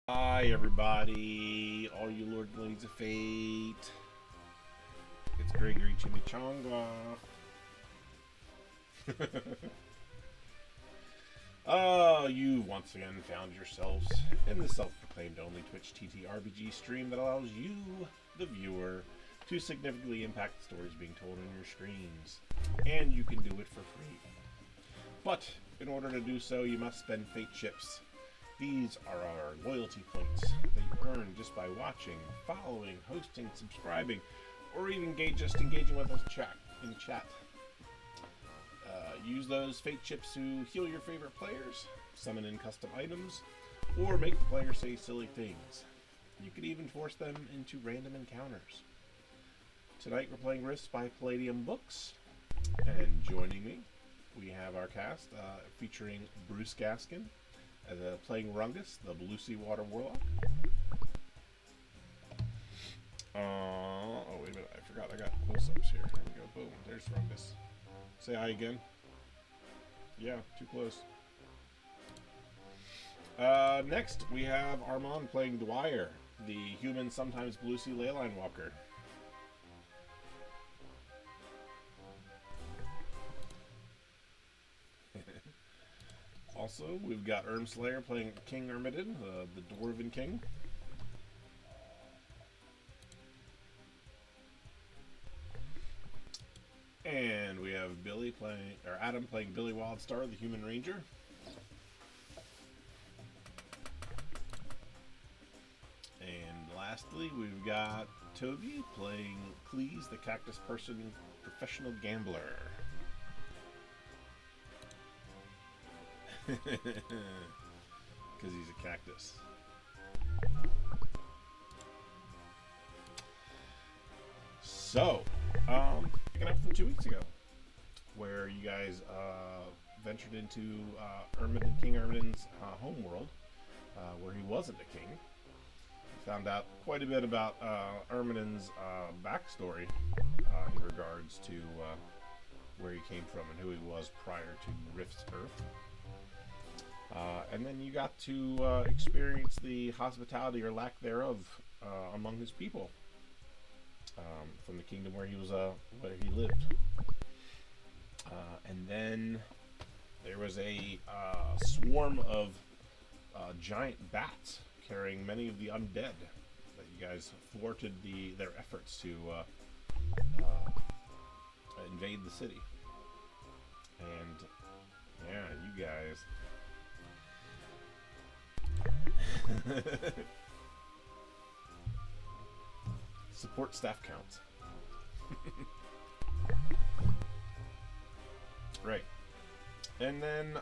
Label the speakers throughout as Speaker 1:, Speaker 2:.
Speaker 1: Hi everybody, all you Lord and Ladies of Fate. It's Gregory Chimichanga. You once again found yourselves in the self-proclaimed only Twitch TTRPG stream that allows you, the viewer, to significantly impact the stories being told on your screens. And you can do it for free. But in order to do so, you must spend Fate chips. These are our loyalty points that you earn just by watching, following, hosting, subscribing, or even just engaging with us in chat. Use those fate chips to heal your favorite players, summon in custom items, or make the player say silly things. You could even force them into random encounters. Tonight we're playing Rifts by Palladium Books, and joining me, we have our cast featuring Bruce Gaskin, playing Rungus, the Blue Sea Water Warlock. Oh, wait a minute. I forgot I got close-ups here. Here we go. Boom. There's Rungus. Say hi again. Yeah, too close. Next, we have Armand playing Dwyer, the human, sometimes Blue Sea Leyline Walker. Also, we've got Ermslayer playing King Ermidon, the Dwarven King. And we have Adam playing Billy Wildstar, the Human Ranger. And lastly, we've got Toby playing Cleese, the Cactus Person Professional Gambler. Because he's a cactus. So, picking up from 2 weeks ago, where you guys ventured into King Ermidon's homeworld, where he wasn't a king. You found out quite a bit about Ermidon's backstory in regards to where he came from and who he was prior to Rift's Earth. And then you got to experience the hospitality or lack thereof among his people from the kingdom where he lived. And then there was a swarm of giant bats carrying many of the undead that you guys thwarted their efforts to invade the city. And yeah, you guys. Support staff counts. Right. And then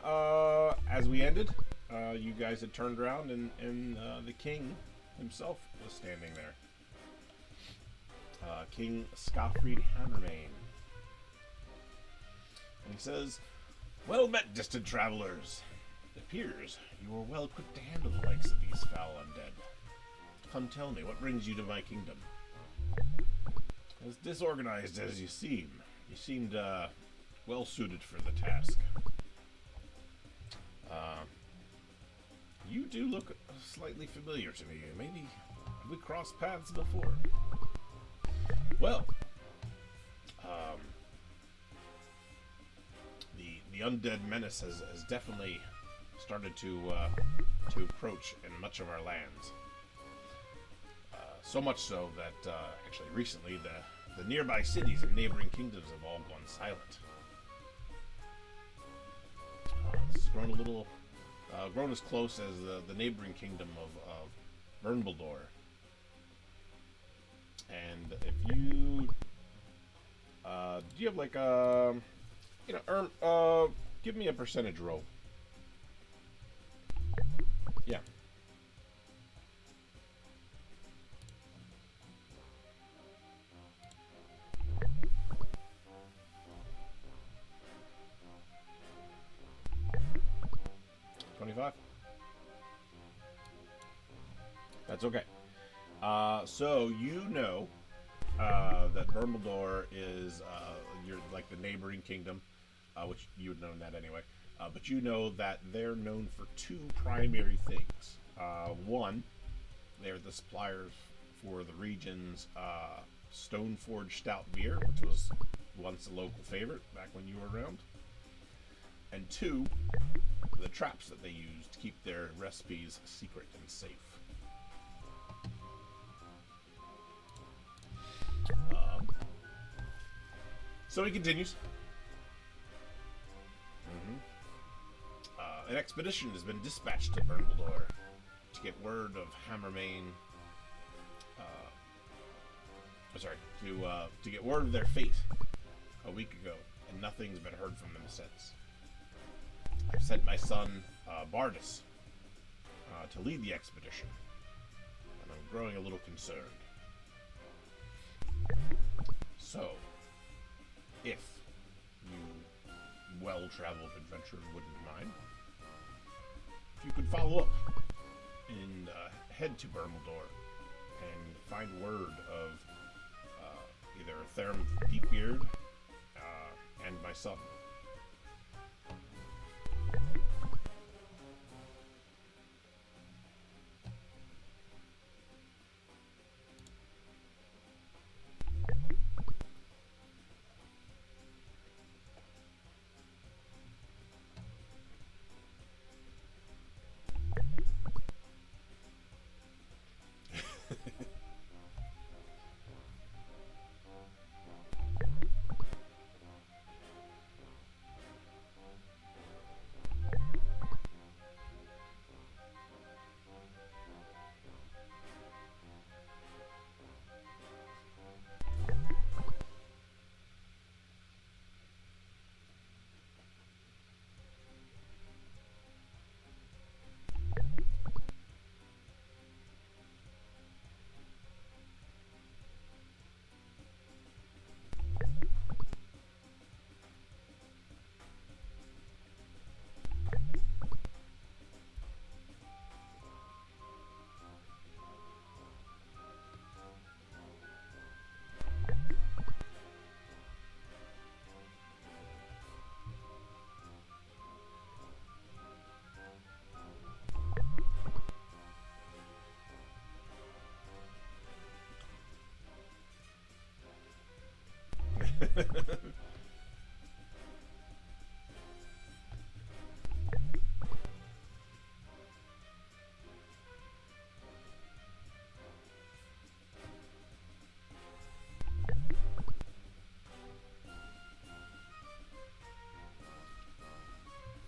Speaker 1: as we ended, you guys had turned around and the king himself was standing there. King Scoffried Hammermane. And he says, "Well met, distant travelers. It appears you are well equipped to handle the likes of these foul undead. Come tell me, what brings you to my kingdom? As disorganized as you seemed well suited for the task. You do look slightly familiar to me. Maybe have we crossed paths before? Well, the undead menace has definitely started to approach in much of our lands. So much so that actually recently the nearby cities and neighboring kingdoms have all gone silent. This has grown as close as the neighboring kingdom of Bernbaldor. And if you do you have like give me a percentage roll. Yeah. That's okay. So you know that Bernbaldor is like the neighboring kingdom, which you would know that anyway. But you know that they're known for two primary things. One They're the suppliers for the region's stone-forged stout beer, which was once a local favorite back when you were around. And 2, the traps that they use to keep their recipes secret and safe. So he continues. An expedition has been dispatched to Bernaldor to get word of Hammermane. To get word of their fate a week ago, and nothing's been heard from them since. I've sent my son, Bardus, to lead the expedition, and I'm growing a little concerned. So, if you well-traveled adventurers wouldn't mind, if you could follow up and head to Bernaldor and find word of either Therum Deepbeard and my son.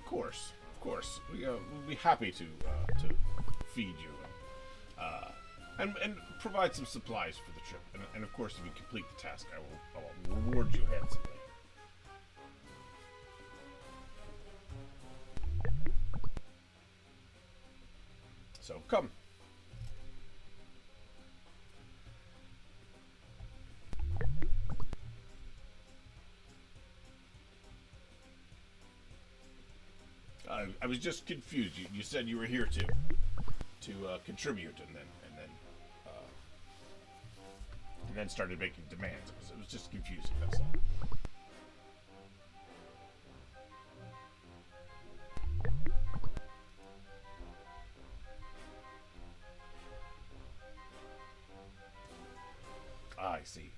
Speaker 1: Of course, we'll be happy to feed you and provide some supplies for the trip. And of course, if you complete the task, I will reward you handsomely. So come. I was just confused. You said you were here to contribute, and then started making demands. It was just confusing. That's all. I see.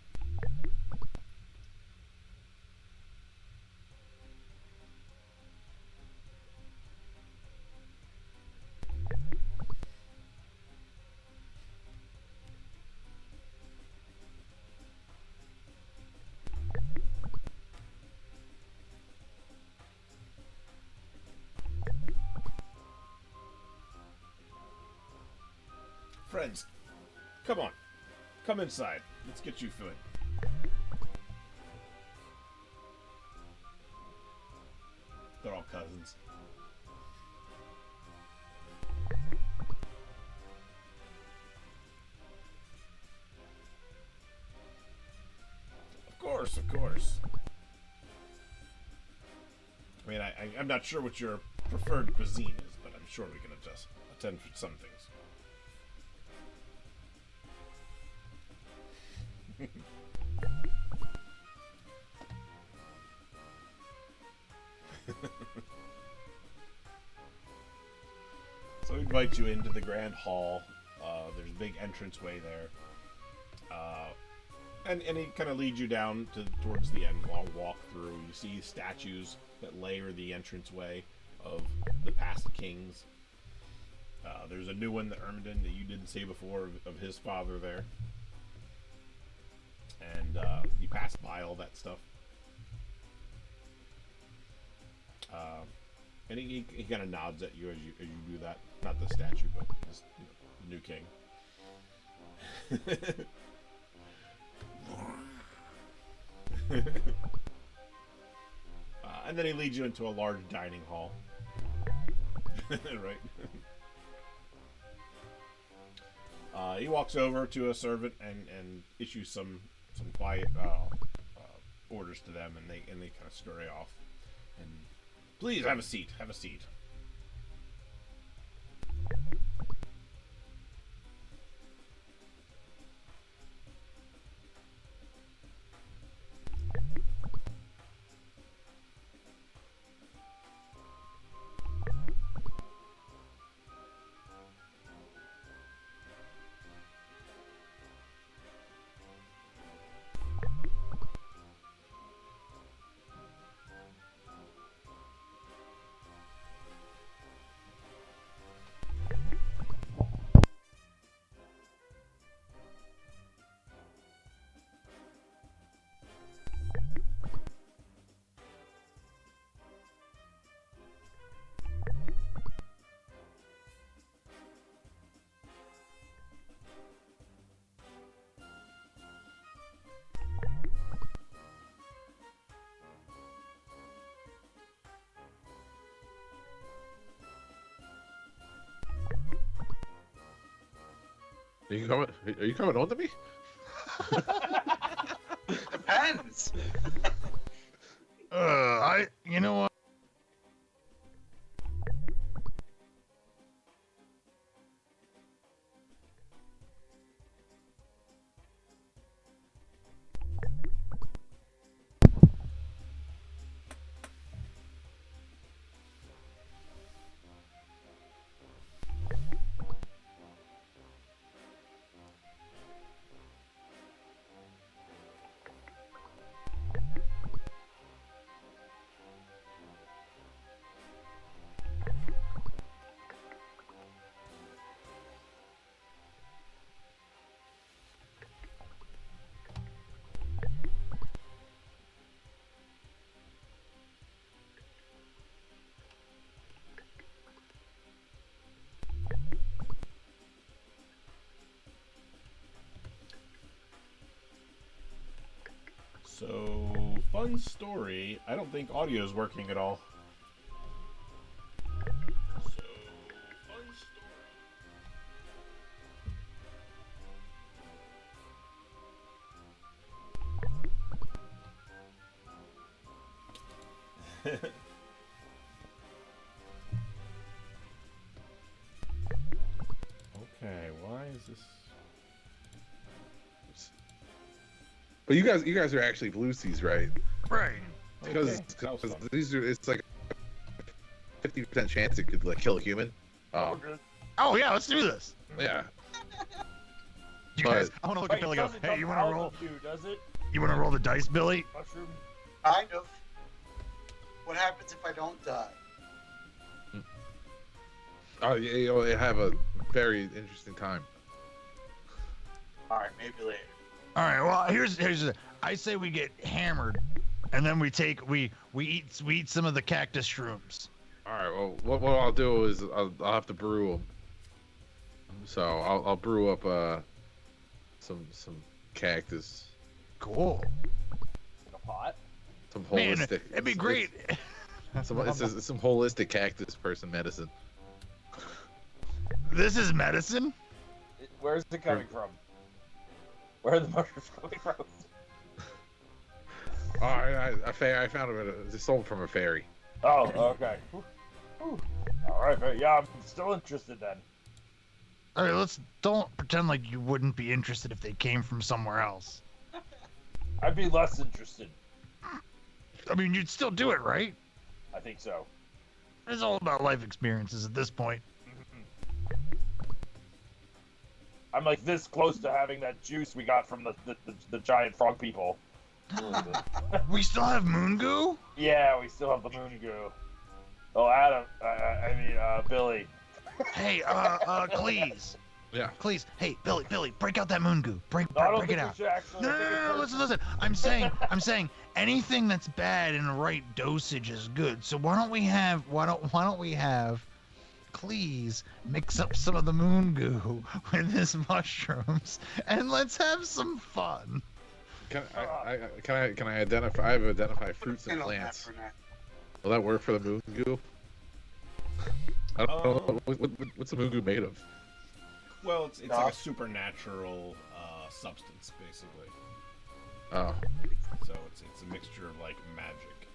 Speaker 1: Friends, come on. Come inside. Let's get you food. They're all cousins. Of course. I mean, I'm not sure what your preferred cuisine is, but I'm sure we can attend for some things. So we invite you into the grand hall. There's there's a big entranceway there. And he kind of leads you down towards the end. Long walk through. You see statues that layer the entranceway of the past kings. There's a new one that Ermedin that you didn't see before of his father there. And you pass by all that stuff. And he kind of nods at you as you do that. Not the statue, but just, the new king. And then he leads you into a large dining hall. Right. He walks over to a servant and issues some quiet orders to them, and they kind of scurry off. And please have a seat. Have a seat.
Speaker 2: Are you coming on to me?
Speaker 3: Depends.
Speaker 4: You know what?
Speaker 1: So, fun story. I don't think audio is working at all. So, fun story. Okay, why is this?
Speaker 2: But you guys are actually Blue Seas, right?
Speaker 4: Right.
Speaker 2: Because
Speaker 1: Okay.
Speaker 2: these are, it's like a 50% chance it could like kill a human.
Speaker 4: Oh yeah, let's do this.
Speaker 2: Yeah.
Speaker 4: You guys, I want to look at Billy and go, hey, you want to roll?
Speaker 5: Does it?
Speaker 4: You want to roll the dice, Billy?
Speaker 5: Mushroom?
Speaker 3: Kind of. What happens if I don't die?
Speaker 2: Oh, yeah, you'll have a very interesting time.
Speaker 3: All right, maybe later.
Speaker 4: All right. Well, here's I say we get hammered, and then we eat some of the cactus shrooms.
Speaker 2: All right. Well, what I'll do is I'll have to brew them. So I'll brew up some cactus.
Speaker 4: Cool.
Speaker 5: In a pot?
Speaker 2: Some
Speaker 4: Man,
Speaker 2: holistic.
Speaker 4: it'd be great.
Speaker 2: It's some holistic cactus person medicine.
Speaker 4: This is medicine.
Speaker 5: Where's it coming from? Where are the mushrooms coming from?
Speaker 2: Oh, I found it. It's sold from a fairy.
Speaker 5: Oh, okay. Whew. All right, but yeah, I'm still interested then.
Speaker 4: All right, don't pretend like you wouldn't be interested if they came from somewhere else.
Speaker 5: I'd be less interested.
Speaker 4: I mean, you'd still do it, right?
Speaker 5: I think so.
Speaker 4: It's all about life experiences at this point.
Speaker 5: I'm like this close to having that juice we got from the giant frog people.
Speaker 4: We still have moon goo?
Speaker 5: Yeah, we still have the moon goo. Oh, Adam, Billy.
Speaker 4: Hey, Cleese.
Speaker 2: Yeah.
Speaker 4: Cleese, hey, Billy, break out that moon goo. Break
Speaker 5: No, I don't
Speaker 4: it
Speaker 5: think we
Speaker 4: out.
Speaker 5: should actually.
Speaker 4: No,
Speaker 5: I think it's
Speaker 4: listen. I'm saying anything that's bad in the right dosage is good. So why don't we have Cleese mix up some of the moon goo with his mushrooms and let's have some fun.
Speaker 2: Can I identify? I have identified fruits and plants. Will that work for the moon goo? I don't know. What's the moon goo made of?
Speaker 1: Well, it's like a supernatural substance, basically.
Speaker 2: Oh.
Speaker 1: So it's a mixture of like magic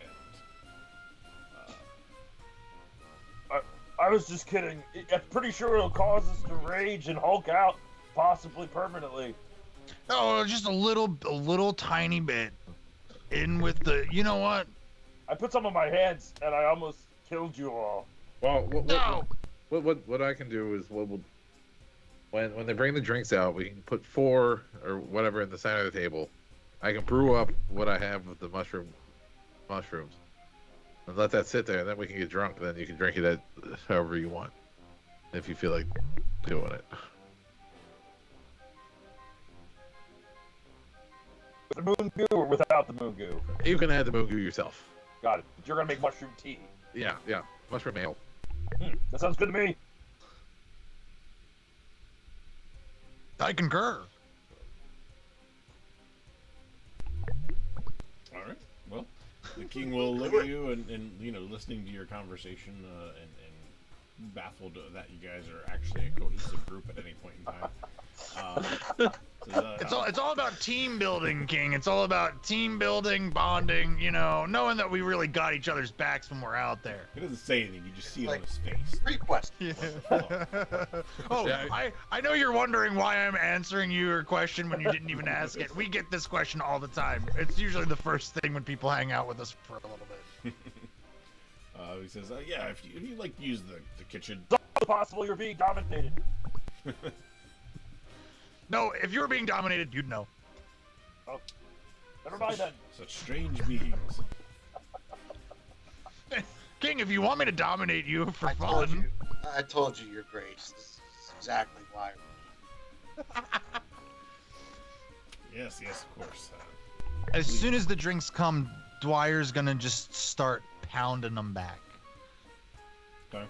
Speaker 1: and.
Speaker 5: I was just kidding. I'm pretty sure it'll cause us to rage and Hulk out, possibly permanently.
Speaker 4: Oh, just a little tiny bit in with the. You know what?
Speaker 5: I put some on my hands and I almost killed you all.
Speaker 2: Well,
Speaker 4: No.
Speaker 2: what I can do is when they bring the drinks out, we can put 4 or whatever in the center of the table. I can brew up what I have with the mushrooms, and let that sit there, and then we can get drunk. And then you can drink it however you want, if you feel like doing it.
Speaker 5: With the moon goo or without the moon goo?
Speaker 2: You can add the moon goo yourself.
Speaker 5: Got it. But you're gonna make mushroom tea.
Speaker 2: Yeah, mushroom ale.
Speaker 5: That sounds good to me.
Speaker 4: I concur.
Speaker 1: All right. Well, the king will look at you and listening to your conversation and baffled that you guys are actually a cohesive group at any point in time.
Speaker 4: It's all about team building, King. It's all about team building, bonding. Knowing that we really got each other's backs when we're out there.
Speaker 1: He doesn't say anything. You just see it on
Speaker 3: Like-
Speaker 1: his face.
Speaker 3: Request.
Speaker 4: Yeah.
Speaker 1: Oh.
Speaker 4: Oh, I know you're wondering why I'm answering your question when you didn't even ask it. We get this question all the time. It's usually the first thing when people hang out with us for a little bit.
Speaker 1: He says, "Yeah, if you like to use the kitchen."
Speaker 5: It's also possible you're being dominated.
Speaker 4: No, if you were being dominated, you'd know.
Speaker 5: Oh, never mind then.
Speaker 1: Such strange beings.
Speaker 4: King, if you want me to dominate you for
Speaker 3: I
Speaker 4: fun,
Speaker 3: told you, Your Grace. This is exactly why.
Speaker 1: Yes, of course.
Speaker 4: as soon as the drinks come, Dwyer's gonna just start pounding them back.
Speaker 1: Okay.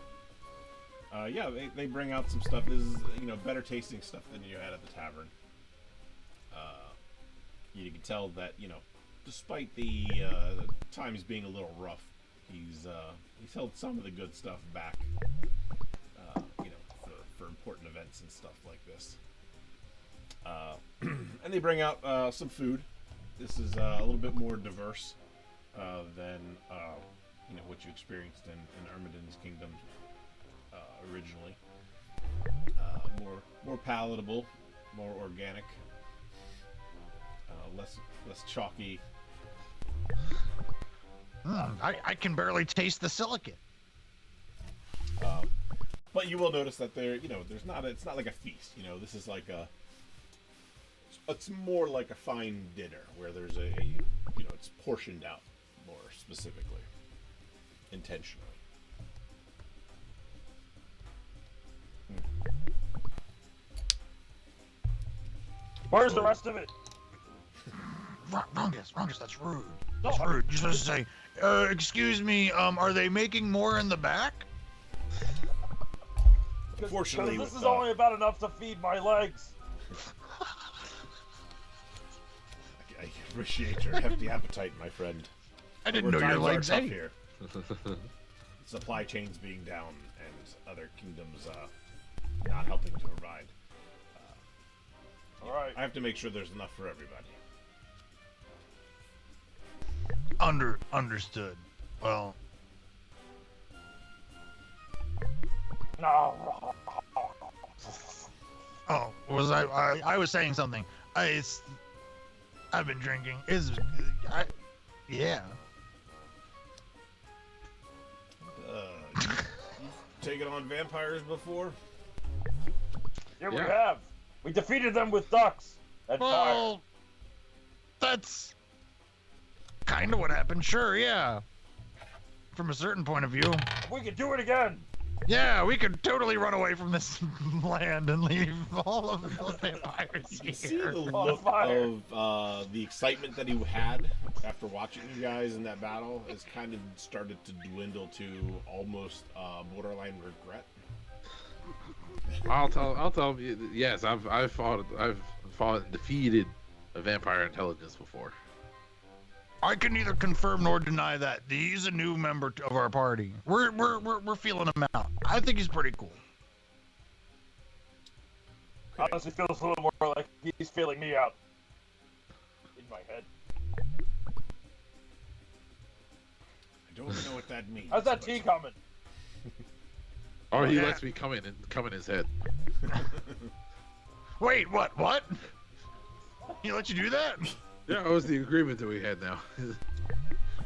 Speaker 1: Yeah, they bring out some stuff. This is better tasting stuff than you had at the tavern. You can tell that despite the times being a little rough, he's held some of the good stuff back. For important events and stuff like this. And they bring out some food. This is a little bit more diverse than what you experienced in Ermedin's Kingdom originally. More palatable, more organic, less chalky.
Speaker 4: I can barely taste the silicate.
Speaker 1: But you will notice that it's not like a feast. This is like it's more like a fine dinner where there's it's portioned out more specifically, intentionally.
Speaker 5: Where's the rest of it?
Speaker 4: Rungus, that's rude. That's rude. You're supposed to say, excuse me, are they making more in the back?
Speaker 1: Fortunately,
Speaker 5: this
Speaker 1: with,
Speaker 5: is only about enough to feed my legs.
Speaker 1: I appreciate your hefty appetite, my friend.
Speaker 4: I didn't know your
Speaker 1: Times are
Speaker 4: legs
Speaker 1: tough
Speaker 4: ate.
Speaker 1: here. Supply chains being down and other kingdoms not helping to provide.
Speaker 5: All right.
Speaker 1: I have to make sure there's enough for everybody.
Speaker 4: Understood. Well,
Speaker 5: No.
Speaker 4: oh, was I was saying something. I've been drinking. Yeah.
Speaker 1: You've taken on vampires before?
Speaker 5: Here we
Speaker 2: Yeah.
Speaker 5: have. We defeated them with ducks and fire.
Speaker 4: Well, that's kind of what happened. Sure, yeah. From a certain point of view.
Speaker 5: We could do it again.
Speaker 4: Yeah, we could totally run away from this land and leave all of the vampires
Speaker 1: You see
Speaker 4: here.
Speaker 1: the
Speaker 5: On
Speaker 1: look
Speaker 5: fire.
Speaker 1: of the excitement that he had after watching you guys in that battle has kind of started to dwindle to almost borderline regret.
Speaker 2: I'll tell him. Yes, I've fought and defeated a vampire intelligence before.
Speaker 4: I can neither confirm nor deny that. He's a new member of our party. We're feeling him out. I think he's pretty cool.
Speaker 5: Honestly, feels a little more like he's feeling me out. In my head.
Speaker 1: I don't know what that means.
Speaker 5: How's that
Speaker 1: but-
Speaker 5: tea coming?
Speaker 2: Or he
Speaker 4: Yeah.
Speaker 2: lets me come in his head.
Speaker 4: Wait, what? He let you do that?
Speaker 2: Yeah, that was the agreement that we had now.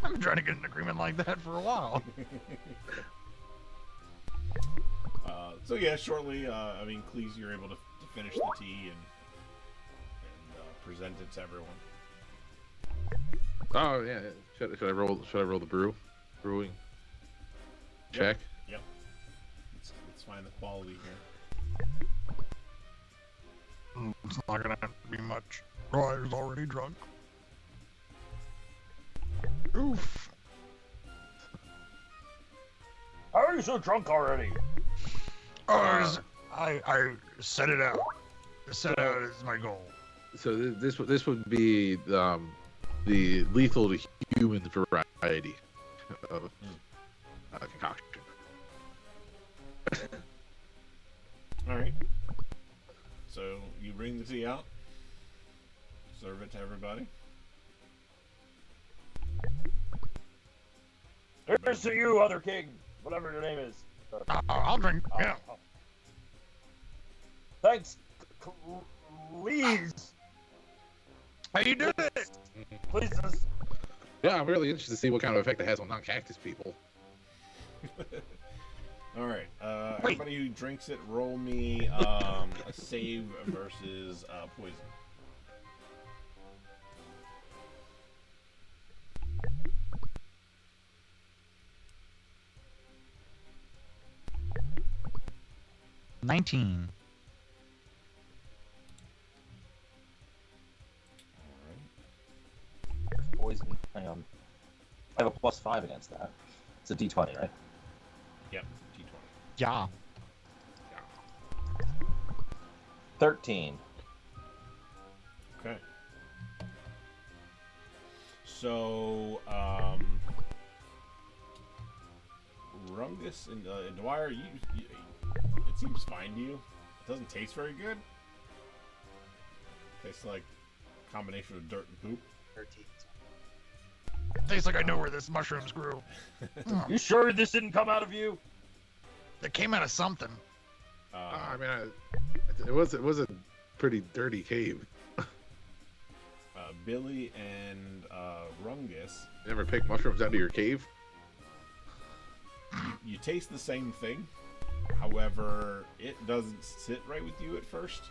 Speaker 4: I've been trying to get an agreement like that for a while.
Speaker 1: So yeah, shortly, I mean, Cleese, you're able to finish the tea and present it to everyone.
Speaker 2: Oh yeah. Should I roll the brewing check?
Speaker 1: Yep. Let's find the quality here.
Speaker 4: It's not gonna be much. Ryder's already drunk. Oof.
Speaker 5: How are you so drunk already?
Speaker 4: I set it out. Set out is my goal.
Speaker 2: So this would be the lethal to human variety of concoction.
Speaker 1: All right. So you bring the tea out, serve it to everybody.
Speaker 5: Here's to you, other king, whatever your name is.
Speaker 4: I'll drink. Yeah.
Speaker 5: Thanks, please.
Speaker 4: How you doing it?
Speaker 5: Please.
Speaker 2: Yeah, I'm really interested to see what kind of effect it has on non-cactus people.
Speaker 1: All right. Everybody who drinks it, roll me a save versus poison.
Speaker 4: $19.
Speaker 6: Poison. Hang on. I have a +5 against that. It's a D20, right?
Speaker 1: Yep. D20.
Speaker 4: Yeah.
Speaker 6: 13.
Speaker 1: Okay. So, Rungus and Dwyer, you, it seems fine to you. It doesn't taste very good. Tastes like a combination of dirt and poop.
Speaker 3: 13.
Speaker 4: Tastes like I know where this mushrooms grew.
Speaker 5: You sure this didn't come out of you?
Speaker 4: It came out of something.
Speaker 2: I mean, it was a pretty dirty cave.
Speaker 1: Billy and Rungus,
Speaker 2: You ever pick mushrooms out of your cave?
Speaker 1: you taste the same thing. However, it doesn't sit right with you at first.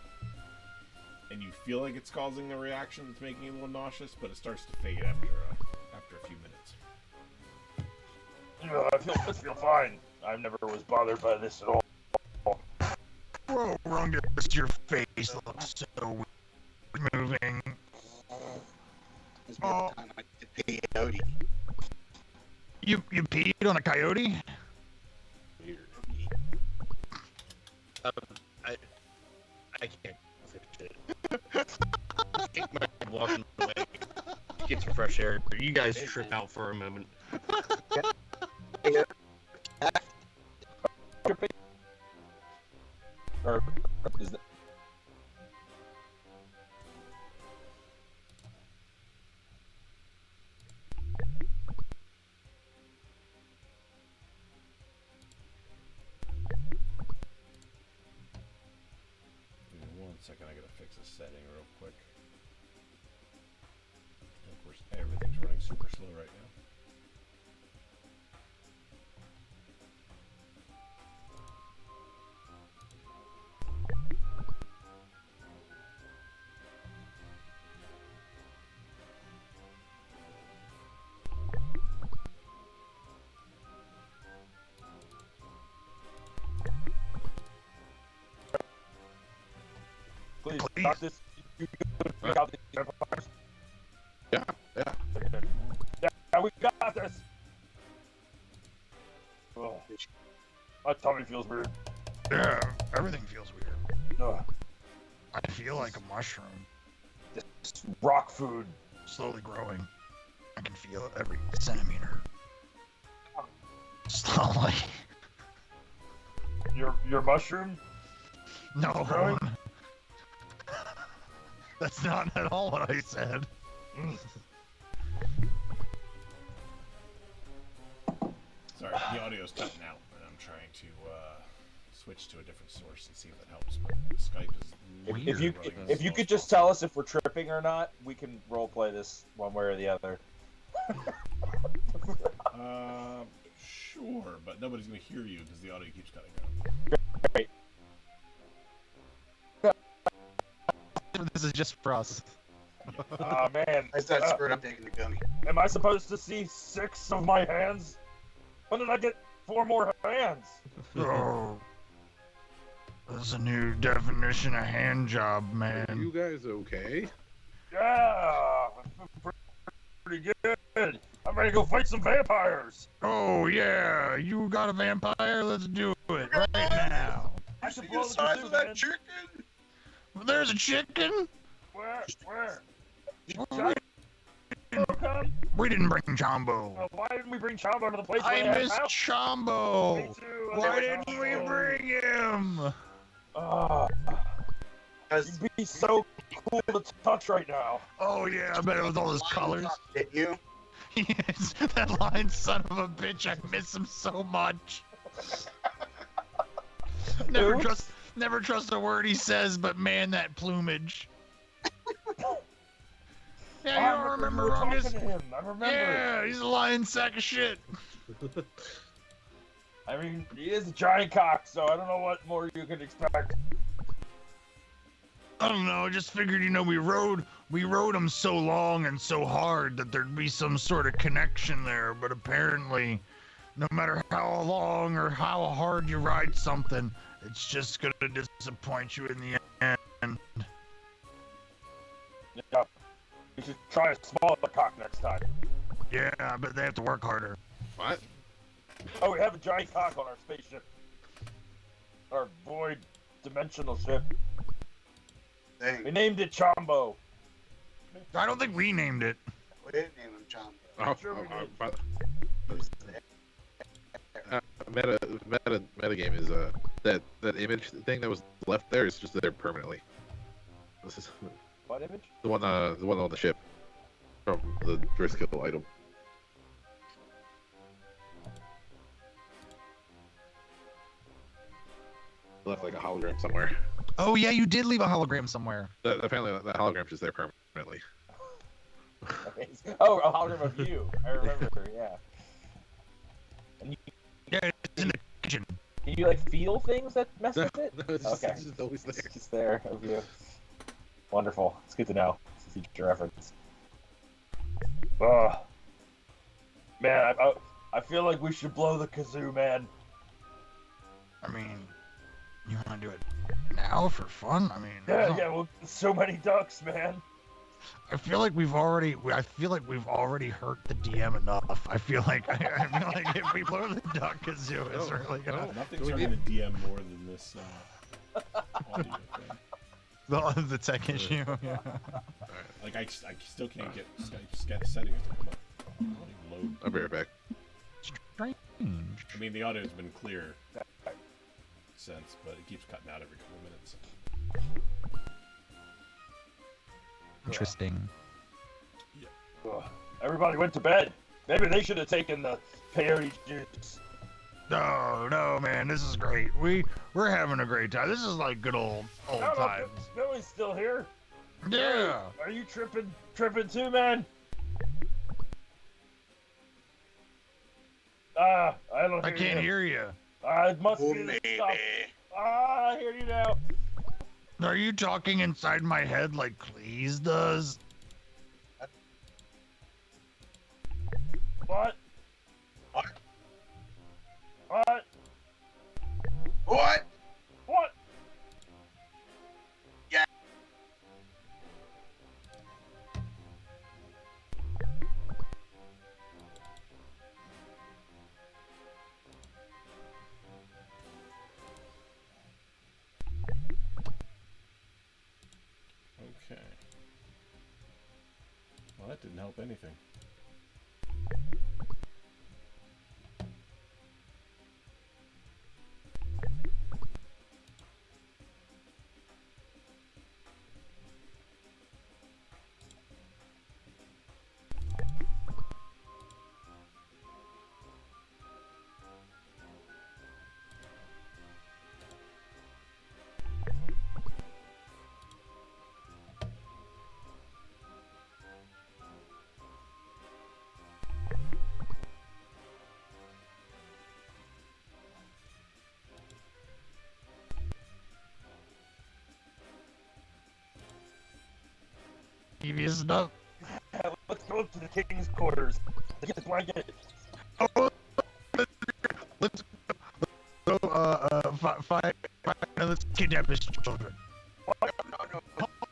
Speaker 1: And you feel like it's causing a reaction that's making you a little nauseous, but it starts to fade after a few minutes.
Speaker 5: I feel fine. I never was bothered by this at all.
Speaker 4: Whoa, Rungus, your face looks so weird. Moving.
Speaker 3: It's more time like the peyote.
Speaker 4: You peed on a coyote?
Speaker 7: I can't say shit. Take my walking away. Get some fresh air. You guys trip out for a moment.
Speaker 6: Or is that...
Speaker 1: Give me 1 second, I gotta fix a setting real quick. And of course, everything's running super slow right now.
Speaker 5: got this. You got these vampires.
Speaker 2: Yeah, yeah.
Speaker 5: Yeah, we got this. Oh, my tummy feels weird.
Speaker 4: Yeah, everything feels weird.
Speaker 5: Ugh,
Speaker 4: I feel like a mushroom
Speaker 5: this rock food.
Speaker 4: slowly growing. I can feel it every centimeter. Slowly.
Speaker 5: Your mushroom?
Speaker 4: No.
Speaker 5: Growing?
Speaker 4: That's not at all what I said.
Speaker 1: Sorry, the audio's cutting out, and I'm trying to switch to a different source and see if that helps. But Skype is
Speaker 5: If you could just tell us if we're tripping or not, we can roleplay this one way or the other.
Speaker 1: Sure, but nobody's gonna hear you because the audio keeps cutting out.
Speaker 5: Great.
Speaker 4: This is just for us.
Speaker 5: Ah, man.
Speaker 3: I thought Spurt, I'm taking the gummy.
Speaker 5: Am I supposed to see 6 of my hands? When did I get 4 more hands?
Speaker 4: Oh. That's a new definition of hand job,
Speaker 2: Are
Speaker 4: man.
Speaker 2: you guys okay?
Speaker 5: Yeah, pretty good. I'm ready to go fight some vampires.
Speaker 4: Oh, yeah. You got a vampire? Let's do it right now.
Speaker 5: I
Speaker 3: You
Speaker 5: should
Speaker 3: see
Speaker 5: blow
Speaker 3: the
Speaker 5: the
Speaker 3: size
Speaker 5: kazoo,
Speaker 3: of that
Speaker 5: man.
Speaker 3: chicken?
Speaker 4: There's a chicken?
Speaker 5: Where? Did
Speaker 4: We-
Speaker 5: Chombo come?
Speaker 4: We didn't bring Chombo.
Speaker 5: Why didn't we bring Chombo to the place
Speaker 4: I
Speaker 5: where they had
Speaker 4: miss
Speaker 5: house? Me
Speaker 4: Chombo.
Speaker 5: too.
Speaker 4: Why didn't we bring him?
Speaker 3: Because
Speaker 5: You'd be so cool to touch right now.
Speaker 4: Oh, yeah. I bet it was all his colors.
Speaker 3: Hit you?
Speaker 4: Yes, that lion son of a bitch. I miss him so much. Never trust a word he says, but man, that plumage. Yeah, you don't remember
Speaker 5: you were
Speaker 4: Rungus?
Speaker 5: talking to him. I remember.
Speaker 4: Yeah, he's a lying sack of shit.
Speaker 5: I mean, he is a giant cock, so I don't know what more you could expect.
Speaker 4: I don't know. I just figured, we rode him so long and so hard that there'd be some sort of connection there. But apparently, no matter how long or how hard you ride something, it's just gonna disappoint you in the end.
Speaker 5: Yeah. You should try a smaller cock next time.
Speaker 4: Yeah, I bet they have to work harder.
Speaker 2: What?
Speaker 5: Oh, we have a giant cock on our spaceship. Our void dimensional ship. We
Speaker 3: Dang.
Speaker 5: named it Chombo.
Speaker 4: I don't think we named it.
Speaker 3: We didn't name him John.
Speaker 2: Metagame is that image thing that was left there is just there permanently. This is
Speaker 5: What image?
Speaker 2: the one on the ship from the Driscoll item. Left like a hologram somewhere.
Speaker 4: Oh yeah, you did leave a hologram somewhere.
Speaker 2: Apparently that hologram's just there permanently.
Speaker 5: Oh, a hologram of you. I remember, yeah. And you,
Speaker 4: Yeah, it's in the kitchen.
Speaker 5: can you like feel things that mess
Speaker 2: No,
Speaker 5: with it?
Speaker 2: it's
Speaker 5: Okay.
Speaker 2: just always there.
Speaker 5: It's just there of you. Wonderful. It's good to know. It's a future reference. Oh. Man, I feel like we should blow the kazoo, man.
Speaker 4: I mean, you want to do it now for fun? I mean,
Speaker 5: Yeah,
Speaker 4: no.
Speaker 5: yeah, well, so many ducks, man.
Speaker 4: I feel like we've already hurt the DM enough. I feel like if we blow the duck kazoo, it's really gonna
Speaker 1: Nothing's hurting the DM more than this audio thing.
Speaker 4: the tech issue. Yeah.
Speaker 1: Like, I still can't get Skype settings to come up. Load.
Speaker 2: I'll be right back.
Speaker 4: Strange.
Speaker 1: I mean, the audio's been clear since, but it keeps cutting out every couple minutes.
Speaker 4: Interesting.
Speaker 5: Ugh. Everybody went to bed. Maybe they should have taken the peyote juice.
Speaker 4: No, man, this is great. We're having a great time. This is like good old
Speaker 5: No,
Speaker 4: times.
Speaker 5: Billy's still here.
Speaker 4: Yeah.
Speaker 5: Are you tripping too, man? I don't.
Speaker 4: I can't hear you.
Speaker 5: It must
Speaker 3: Oh,
Speaker 5: be the
Speaker 3: maybe.
Speaker 5: stuff. I hear you now.
Speaker 4: Are you talking inside my head like Cleese does?
Speaker 5: What?
Speaker 3: What?
Speaker 5: What?
Speaker 3: What?
Speaker 5: What?
Speaker 1: Didn't help anything.
Speaker 4: Previous stuff.
Speaker 5: Let's go up to the king's quarters. Get the blanket.
Speaker 4: Oh, let's go. Five. Let's kidnap his children.
Speaker 3: No.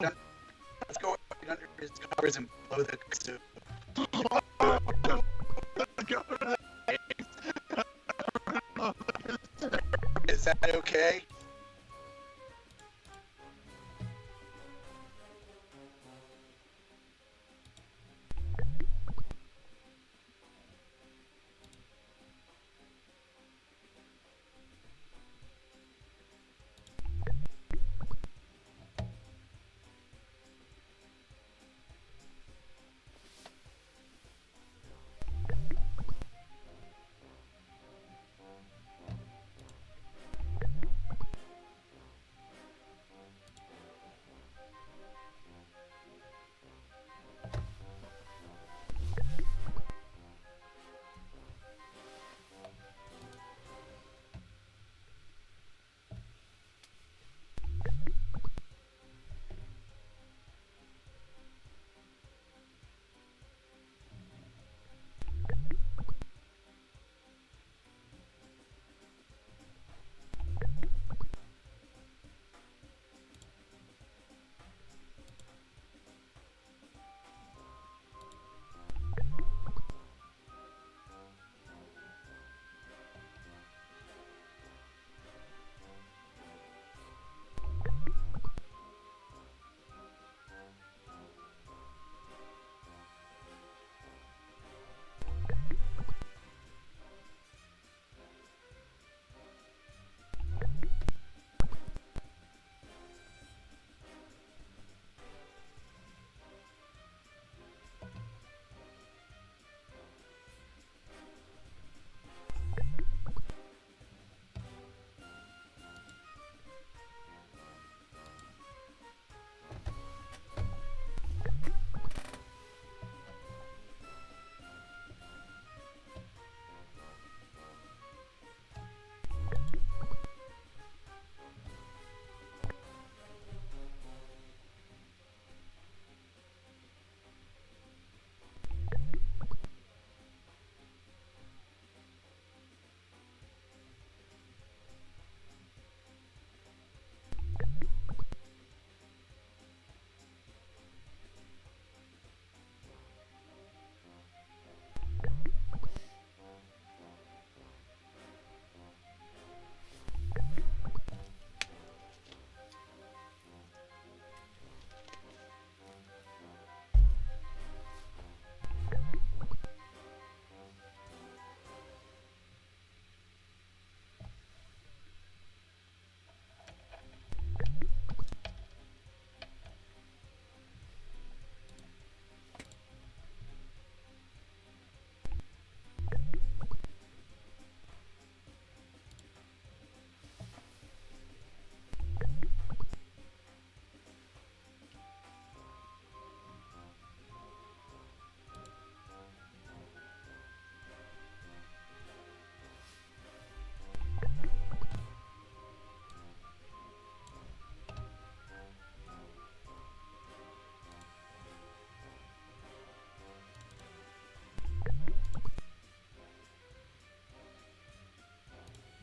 Speaker 3: Let's go under his covers and blow the soup. Is that okay?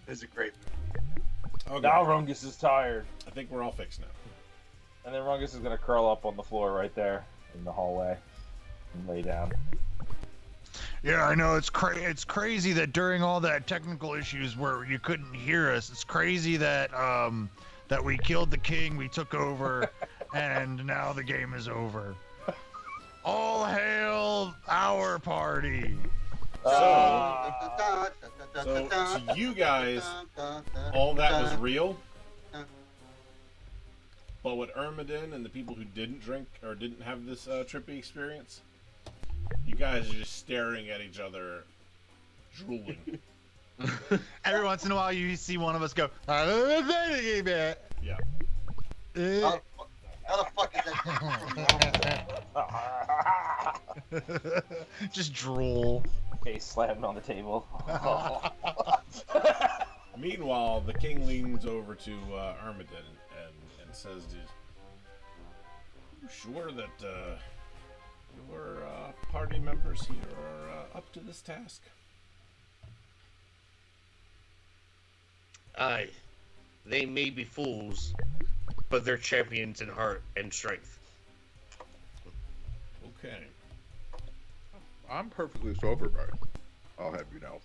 Speaker 3: Is a great movie.
Speaker 1: Okay.
Speaker 5: Now Rungus is tired.
Speaker 1: I think we're all fixed now.
Speaker 5: And then Rungus is gonna curl up on the floor right there in the hallway and lay down.
Speaker 4: Yeah, I know. It's crazy that during all that technical issues where you couldn't hear us, it's crazy that that we killed the king, we took over, and now the game is over. All hail our party.
Speaker 1: So you guys, all that was real. But what Ermidon and the people who didn't drink or didn't have this trippy experience, you guys are just staring at each other, drooling.
Speaker 4: Every once in a while, you see one of us go, yeah.
Speaker 1: Yeah.
Speaker 3: How the fuck is that?
Speaker 4: Just drool.
Speaker 6: Face slamming on the table.
Speaker 1: Meanwhile, the king leans over to Ermidon and says, "You sure that your party members here are up to this task?"
Speaker 7: Aye, they may be fools, but they're champions in heart and strength.
Speaker 1: Okay.
Speaker 2: I'm perfectly sober, but I'll have you know.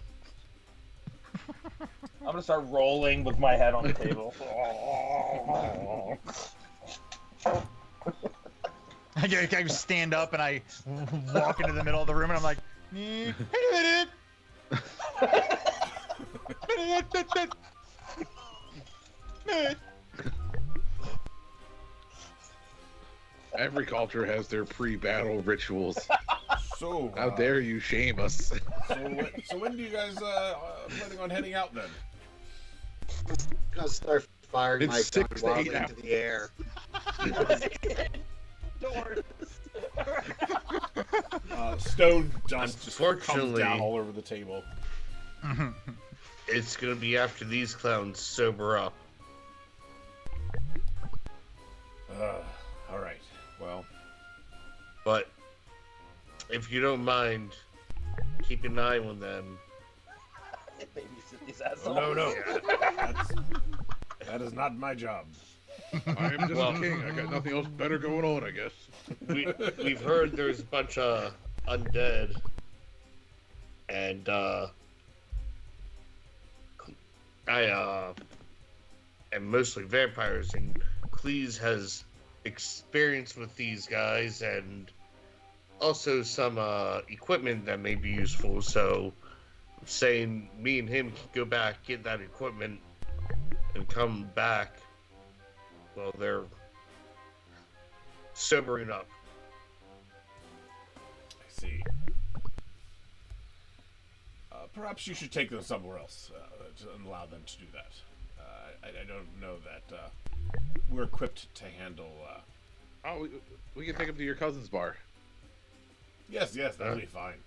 Speaker 5: I'm gonna start rolling with my head on the table.
Speaker 4: I stand up and I walk into the middle of the room and I'm like, "Eh, wait a minute."
Speaker 2: Every culture has their pre-battle rituals.
Speaker 1: So
Speaker 2: How dare you shame us?
Speaker 1: So when do you guys planning on heading out then?
Speaker 3: I'm gonna start firing
Speaker 2: It's
Speaker 3: my
Speaker 2: 6
Speaker 3: gun
Speaker 2: to 8
Speaker 3: wildly
Speaker 2: now.
Speaker 3: into the air.
Speaker 1: Stone dust just comes
Speaker 7: Unfortunately-
Speaker 1: down all over the table.
Speaker 7: It's gonna be after these clowns sober up.
Speaker 1: All right. Well,
Speaker 7: But if you don't mind, keep an eye on them.
Speaker 5: Babysit these assholes.
Speaker 1: no. That is not my job.
Speaker 2: I am just a king. I got nothing else better going on, I guess.
Speaker 7: We've heard there's a bunch of undead and and mostly vampires, and Cleese has experience with these guys and also some equipment that may be useful. So I'm saying me and him can go back, get that equipment, and come back while they're sobering up.
Speaker 1: I see. Perhaps you should take them somewhere else and allow them to do that. I don't know that we're equipped to handle.
Speaker 2: Oh, we can take him to your cousin's bar.
Speaker 1: Yes, that'll be fine.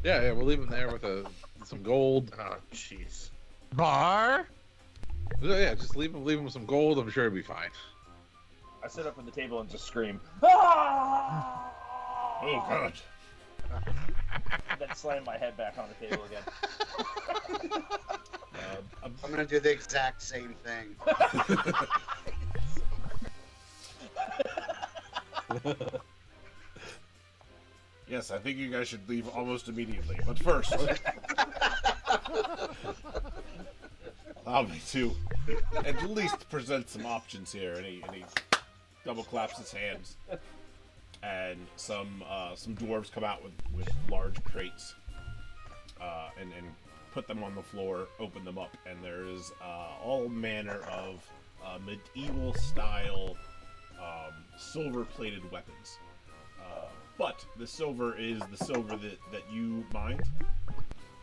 Speaker 2: Yeah, we'll leave him there with some gold.
Speaker 7: Oh, jeez.
Speaker 4: Bar?
Speaker 2: Yeah, just leave him with some gold. I'm sure he'll be fine.
Speaker 5: I sit up at the table and just scream.
Speaker 1: Oh God!
Speaker 5: And then slam my head back on the table again.
Speaker 3: I'm gonna do the exact same thing.
Speaker 1: Yes, I think you guys should leave almost immediately. But first, allow me to at least present some options here. And he double claps his hands, and some dwarves come out with large crates, and put them on the floor, open them up, and there is all manner of medieval style silver-plated weapons. But the silver is the silver that you mined.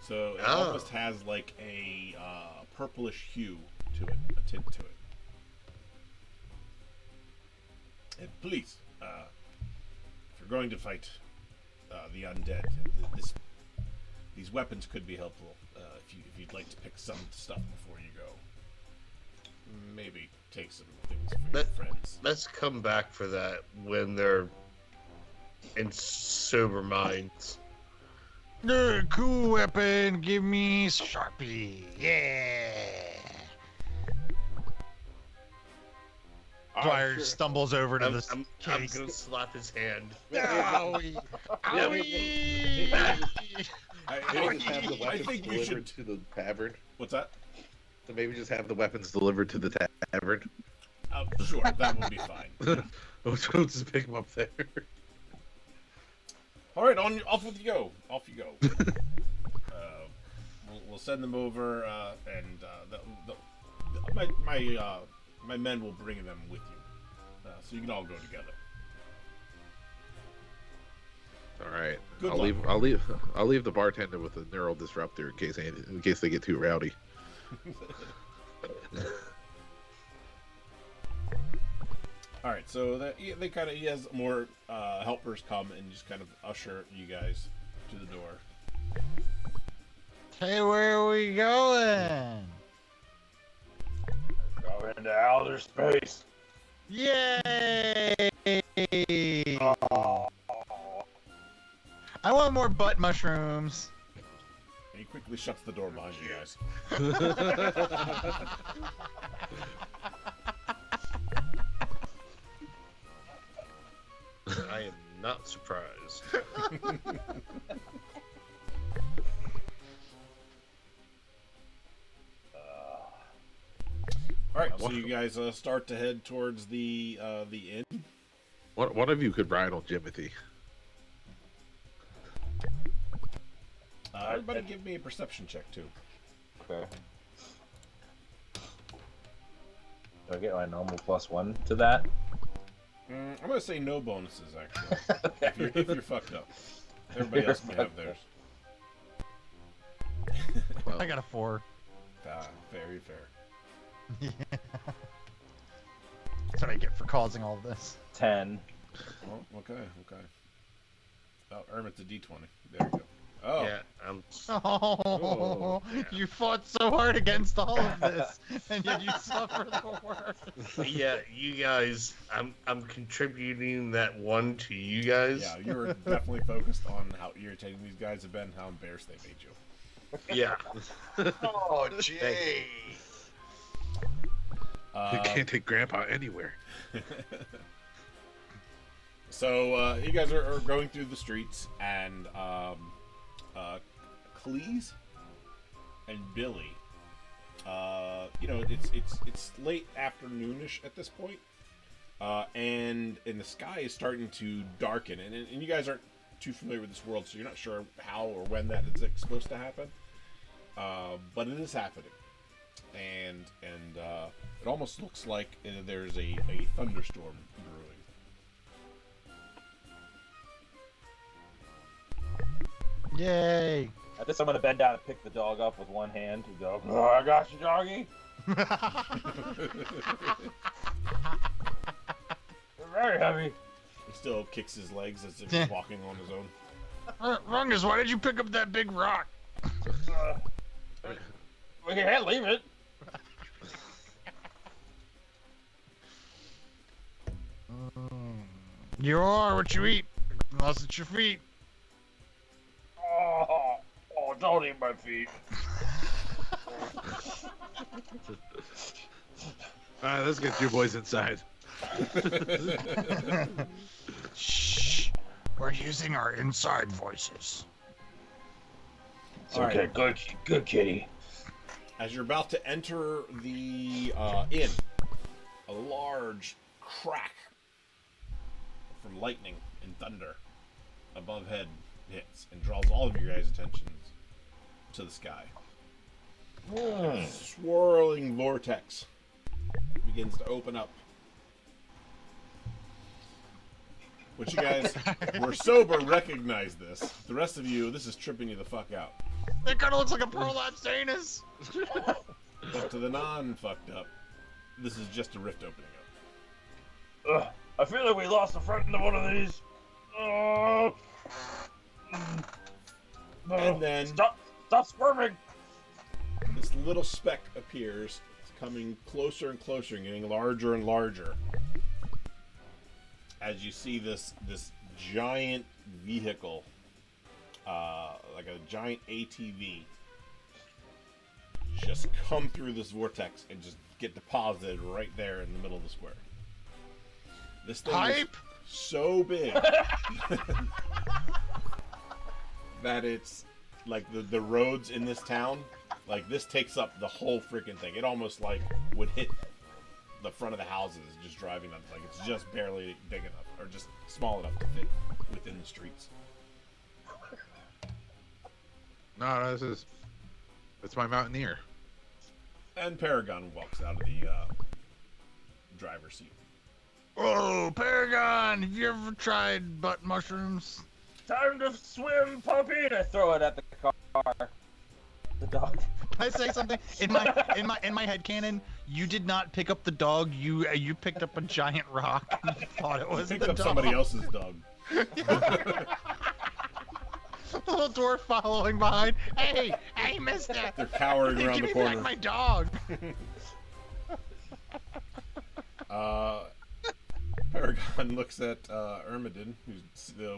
Speaker 1: So it almost has like a purplish hue to it, a tint to it. And please, if you're going to fight the undead, these weapons could be helpful. If you'd like to pick some stuff before you go, maybe take some things for your friends.
Speaker 7: Let's come back for that when they're in sober minds.
Speaker 4: Cool weapon. Give me Sharpie. Yeah. Dwyer stumbles over to the
Speaker 7: I'm
Speaker 4: case.
Speaker 7: gonna slap his hand.
Speaker 4: Owie. Owie.
Speaker 2: Maybe just have the
Speaker 1: I
Speaker 2: weapons
Speaker 1: think you
Speaker 2: delivered
Speaker 1: should.
Speaker 2: to the tavern.
Speaker 1: What's that?
Speaker 2: So maybe just have the weapons delivered to the tavern.
Speaker 1: Sure, that will be fine.
Speaker 2: We'll just pick them up there.
Speaker 1: All right, off with you go. Off you go. We'll send them over, and my men will bring them with you, so you can all go together.
Speaker 2: All right.
Speaker 1: Good
Speaker 2: I'll
Speaker 1: luck.
Speaker 2: leave the bartender with a neural disruptor in case they get too rowdy.
Speaker 1: All right, so he has more helpers come and just kind of usher you guys to the door.
Speaker 4: Hey, where are we going?
Speaker 5: Go into outer space.
Speaker 4: Yay!
Speaker 5: Oh.
Speaker 4: I want more butt mushrooms.
Speaker 1: And he quickly shuts the door behind you guys.
Speaker 7: I am not surprised.
Speaker 1: All right, so you guys start to head towards the inn.
Speaker 2: One of you could ride on Jimothy.
Speaker 1: Everybody, give me a perception check too.
Speaker 6: Okay. Do I get my normal +1 to that?
Speaker 1: I'm gonna say no bonuses actually.
Speaker 6: Okay.
Speaker 1: if you're fucked up, everybody else may have theirs.
Speaker 2: Well,
Speaker 4: I got a 4.
Speaker 1: Very fair.
Speaker 4: Yeah. That's what I get for causing all this.
Speaker 6: 10.
Speaker 1: Well, okay. Oh, Ermit's a D20. There you go. Oh,
Speaker 7: Yeah,
Speaker 4: Oh, you fought so hard against all of this, and yet you suffer the worst.
Speaker 7: yeah, you guys. I'm contributing that 1 to you guys.
Speaker 1: yeah, you were definitely focused on how irritating these guys have been, how embarrassed they made you.
Speaker 7: Yeah.
Speaker 3: Oh, Jay.
Speaker 2: you can't take Grandpa anywhere.
Speaker 1: So you guys are going through the streets, and Cleese and Billy. It's late afternoonish at this point, and the sky is starting to darken, and you guys aren't too familiar with this world, so you're not sure how or when that is supposed to happen. But it is happening, and it almost looks like there's a thunderstorm brewing.
Speaker 4: Yay!
Speaker 6: At this, I'm gonna bend down and pick the dog up with one hand and go, "Oh, I got you, doggy." You're very heavy.
Speaker 1: He still kicks his legs as if he's walking on his own.
Speaker 4: Rungus, why did you pick up that big rock?
Speaker 5: We can't leave it.
Speaker 4: You are what you eat, unless it's your feet.
Speaker 5: Oh, don't eat my feet.
Speaker 2: Alright, let's get you boys inside.
Speaker 4: Shh. We're using our inside voices.
Speaker 5: It's okay, good kitty.
Speaker 1: As you're about to enter the inn, a large crack from lightning and thunder above head hits and draws all of your guys' attentions to the sky. A swirling vortex begins to open up. Which you guys who are sober recognize this. The rest of you, this is tripping you the fuck out.
Speaker 4: It kind of looks like a prolapsed anus.
Speaker 1: But to the non-fucked up, this is just a rift opening up.
Speaker 5: I feel like we lost a friend to one of these.
Speaker 1: And then
Speaker 5: Stop squirming.
Speaker 1: this little speck appears, coming closer and closer and getting larger and larger. As you see this giant vehicle, like a giant ATV, just come through this vortex and just get deposited right there in the middle of the square. This thing is so big that it's like the roads in this town, like this takes up the whole freaking thing. It almost like would hit the front of the houses just driving them. Like it's just barely big enough or just small enough to fit within the streets.
Speaker 2: No, it's my Mountaineer.
Speaker 1: And Paragon walks out of the driver's seat.
Speaker 4: Oh, Paragon, have you ever tried butt mushrooms?
Speaker 5: Time to swim, puppy! And I throw it at the car. The dog.
Speaker 4: Can I say something? In my headcanon, you did not pick up the dog. You picked up a giant rock and you thought it was
Speaker 1: Picked
Speaker 4: the
Speaker 1: up
Speaker 4: dog.
Speaker 1: somebody else's dog.
Speaker 4: Little dwarf following behind. Hey, mister!
Speaker 1: They're cowering around
Speaker 4: Give
Speaker 1: the
Speaker 4: me back
Speaker 1: corner.
Speaker 4: my dog!
Speaker 1: Paragon looks at Ermidon, who's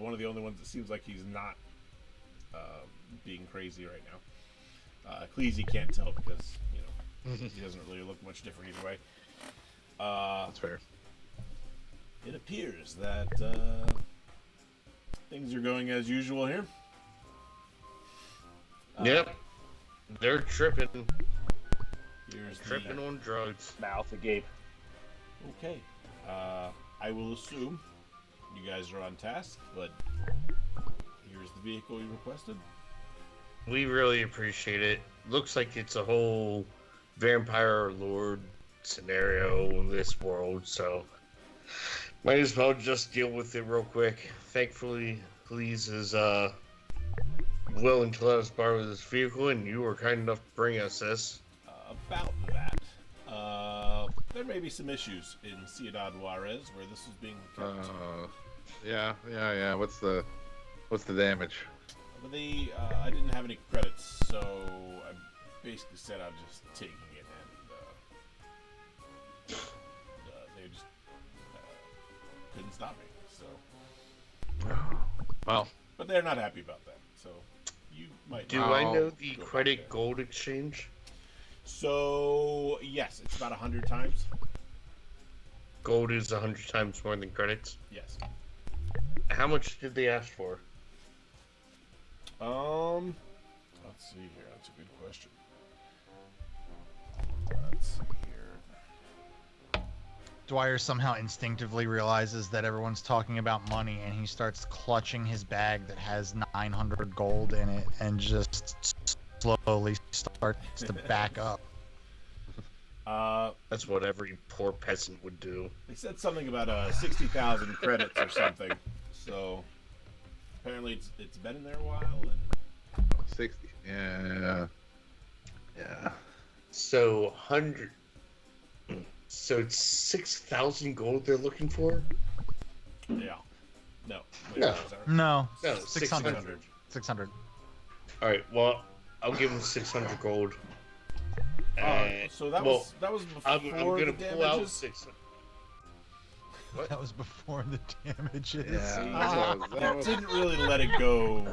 Speaker 1: one of the only ones that seems like he's not being crazy right now. Cleese can't tell because, he doesn't really look much different either way.
Speaker 2: That's fair.
Speaker 1: It appears that things are going as usual here.
Speaker 7: Yep. They're tripping.
Speaker 1: Here's
Speaker 7: Tripping on drugs.
Speaker 5: Mouth agape.
Speaker 1: Okay. I will assume you guys are on task, but here's the vehicle you requested.
Speaker 7: We really appreciate it. Looks like it's a whole vampire lord scenario in this world, so might as well just deal with it real quick. Thankfully, Please is willing to let us borrow this vehicle, and you were kind enough to bring us this.
Speaker 1: About that, there may be some issues in Ciudad Juarez where this is being kept.
Speaker 2: Yeah. What's the damage?
Speaker 1: But I didn't have any credits, so I basically said I'm just taking it, and they just couldn't stop me. So,
Speaker 2: Well,
Speaker 1: but they're not happy about that. So, you might.
Speaker 7: Do
Speaker 2: Wow.
Speaker 7: I know the
Speaker 1: Go back
Speaker 7: credit
Speaker 1: there.
Speaker 7: gold exchange?
Speaker 1: So yes, it's about 100 times.
Speaker 7: Gold is 100 times more than credits.
Speaker 1: Yes.
Speaker 7: How much did they ask for?
Speaker 1: Let's see here. That's a good question. Let's see here.
Speaker 4: Dwyer somehow instinctively realizes that everyone's talking about money, and he starts clutching his bag that has 900 gold in it, and just slowly starts to back up.
Speaker 7: That's what every poor peasant would do.
Speaker 1: They said something about 60,000 credits or something. So apparently it's been in there a while, and
Speaker 2: 60. Yeah.
Speaker 7: So 100. So it's 6,000 gold they're looking for.
Speaker 1: yeah. No. Wait,
Speaker 7: No.
Speaker 1: sorry.
Speaker 4: No,
Speaker 7: No,
Speaker 4: 600.
Speaker 1: 600.
Speaker 4: 600.
Speaker 7: All right. Well, I'll give him 600 gold.
Speaker 1: So that
Speaker 7: well,
Speaker 1: was before
Speaker 7: I'm
Speaker 1: the
Speaker 7: gonna pull out
Speaker 1: damages.
Speaker 7: 600.
Speaker 4: That was before the damages.
Speaker 1: That didn't really let it go.